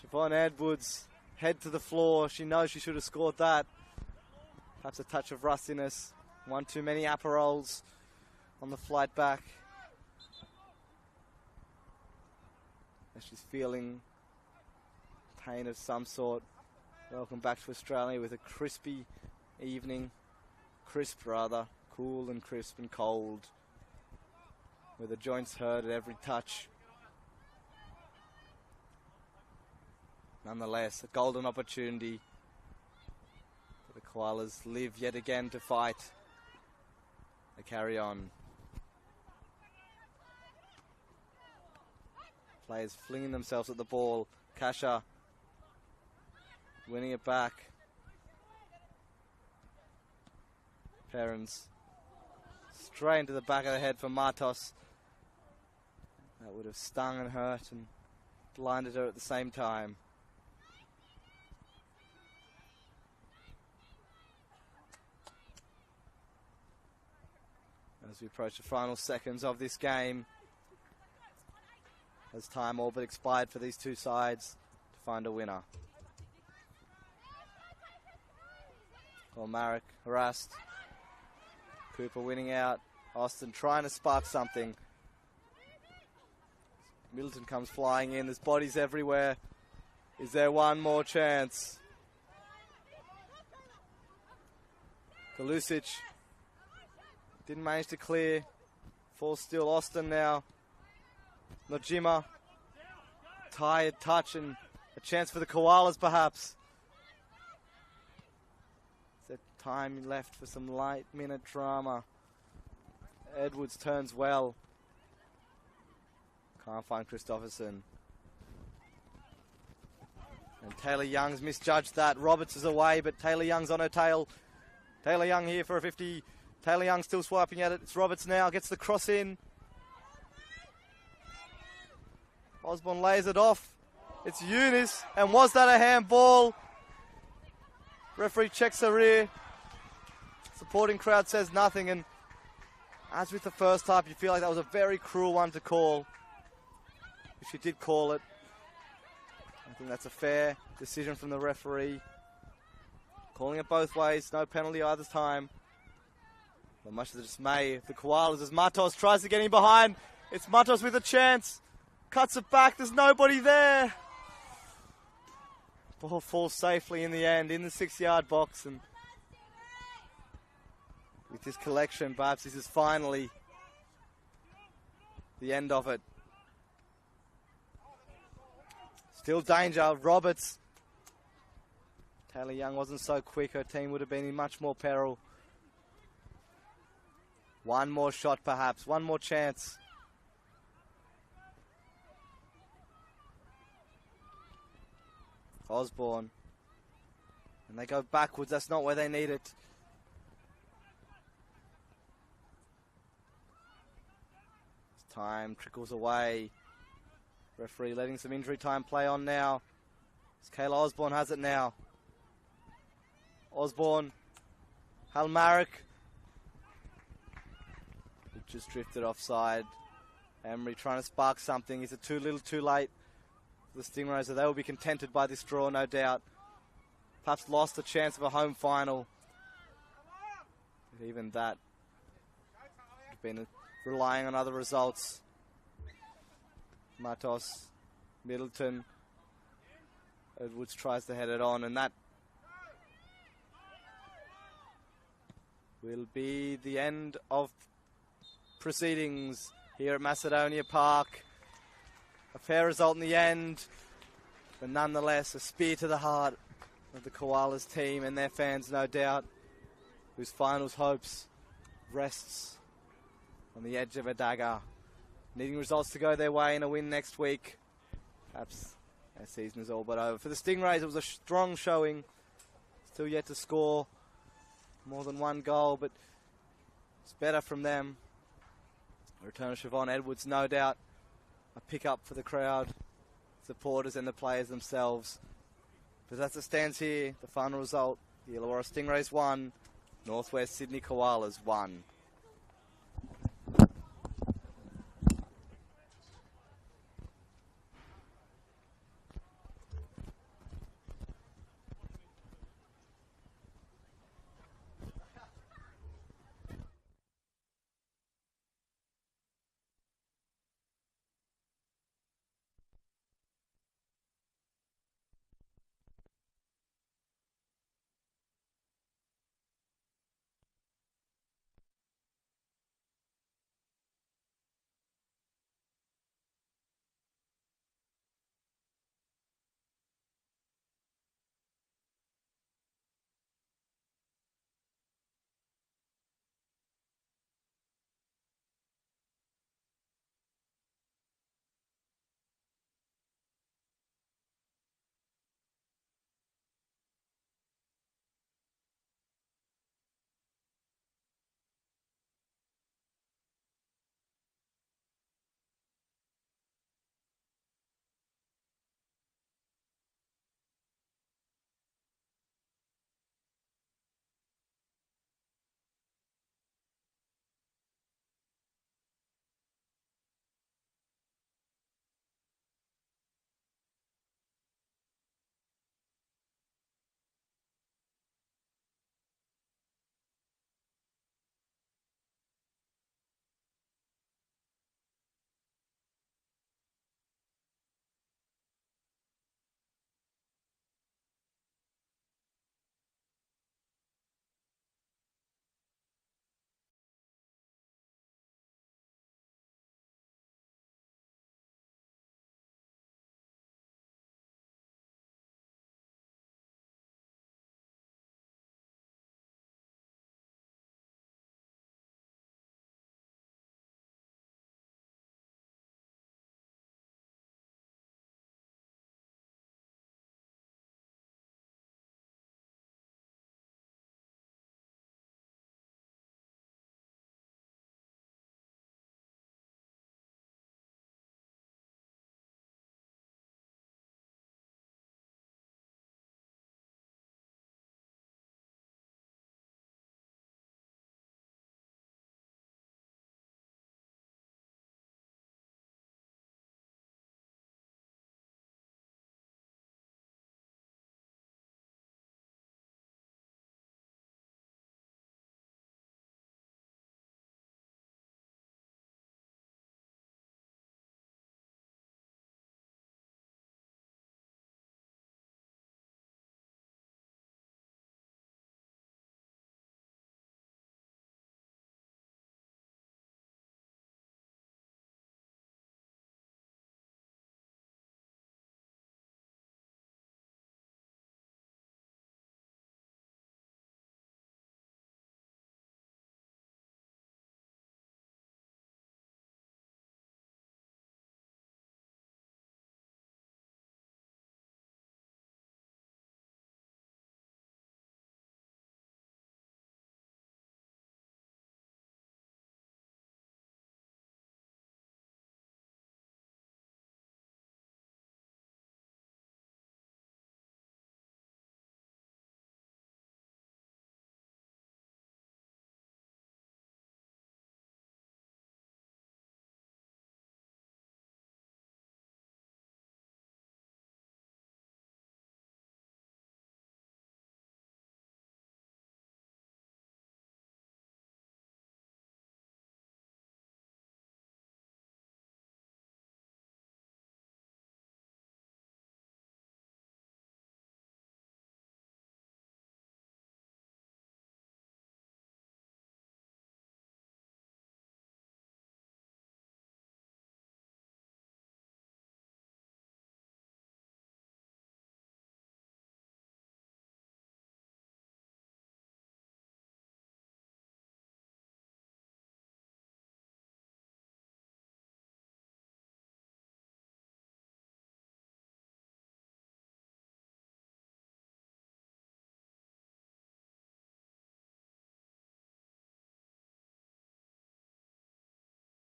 Speaker 1: Siobhan Edwards, head to the floor. She knows she should have scored that. Perhaps a touch of rustiness. One too many Aperols on the flight back. As she's feeling pain of some sort. Welcome back to Australia with a crispy evening. Crisp rather. Cool and crisp and cold. Where the joints hurt at every touch. Nonetheless, a golden opportunity for the Koalas live yet again to fight. They carry on. Players flinging themselves at the ball. Kasha winning it back. Perrins. Straight into the back of the head for Matos. That would have stung and hurt and blinded her at the same time. As we approach the final seconds of this game, as time all but expired for these two sides to find a winner. Marek harassed. Cooper winning out. Austin trying to spark something. Middleton comes flying in. There's bodies everywhere. Is there one more chance? Kalusic didn't manage to clear. Falls still. Austin now. Nojima. Tired touch and a chance for the Koalas perhaps. Is there time left for some light minute drama? Edwards turns well. Can't find Christopherson. And Taylor Young's misjudged that. Roberts is away, but Taylor Young's on her tail. Taylor Young here for a 50. Taylor Young still swiping at it. It's Roberts now. Gets the cross in. Osborne lays it off. It's Eunice. And was that a handball? Referee checks her rear. Supporting crowd says nothing. And as with the first half, you feel like that was a very cruel one to call. If she did call it, I think that's a fair decision from the referee. Calling it both ways, no penalty either time. But much to the dismay of the Koalas as Matos tries to get in behind. It's Matos with a chance. Cuts it back, there's nobody there. Ball falls safely in the end, in the 6-yard box. And with this collection, perhaps this is finally the end of it. Still danger, Roberts. Taylor Young wasn't so quick, her team would have been in much more peril. One more shot perhaps, one more chance. Osborne. And they go backwards, that's not where they need it. As time trickles away. Referee letting some injury time play on now. As Kayla Osborne has it now. Osborne. Halmaric. It just drifted offside. Emery trying to spark something. Is it too little too late for the Stingrays? So they will be contented by this draw, no doubt. Perhaps lost a chance of a home final. But even that would have been relying on other results. Matos, Middleton, Edwards tries to head it on, and that will be the end of proceedings here at Macedonia Park. A fair result in the end, but nonetheless a spear to the heart of the Koalas team and their fans, no doubt, whose finals hopes rests on the edge of a dagger. Needing results to go their way and a win next week. Perhaps their season is all but over. For the Stingrays, it was a strong showing. Still yet to score more than one goal, but it's better from them. The return of Siobhan Edwards, no doubt, a pick-up for the crowd, supporters and the players themselves. But as it stands here, the final result, the Illawarra Stingrays 1, Northwest Sydney Koalas 1.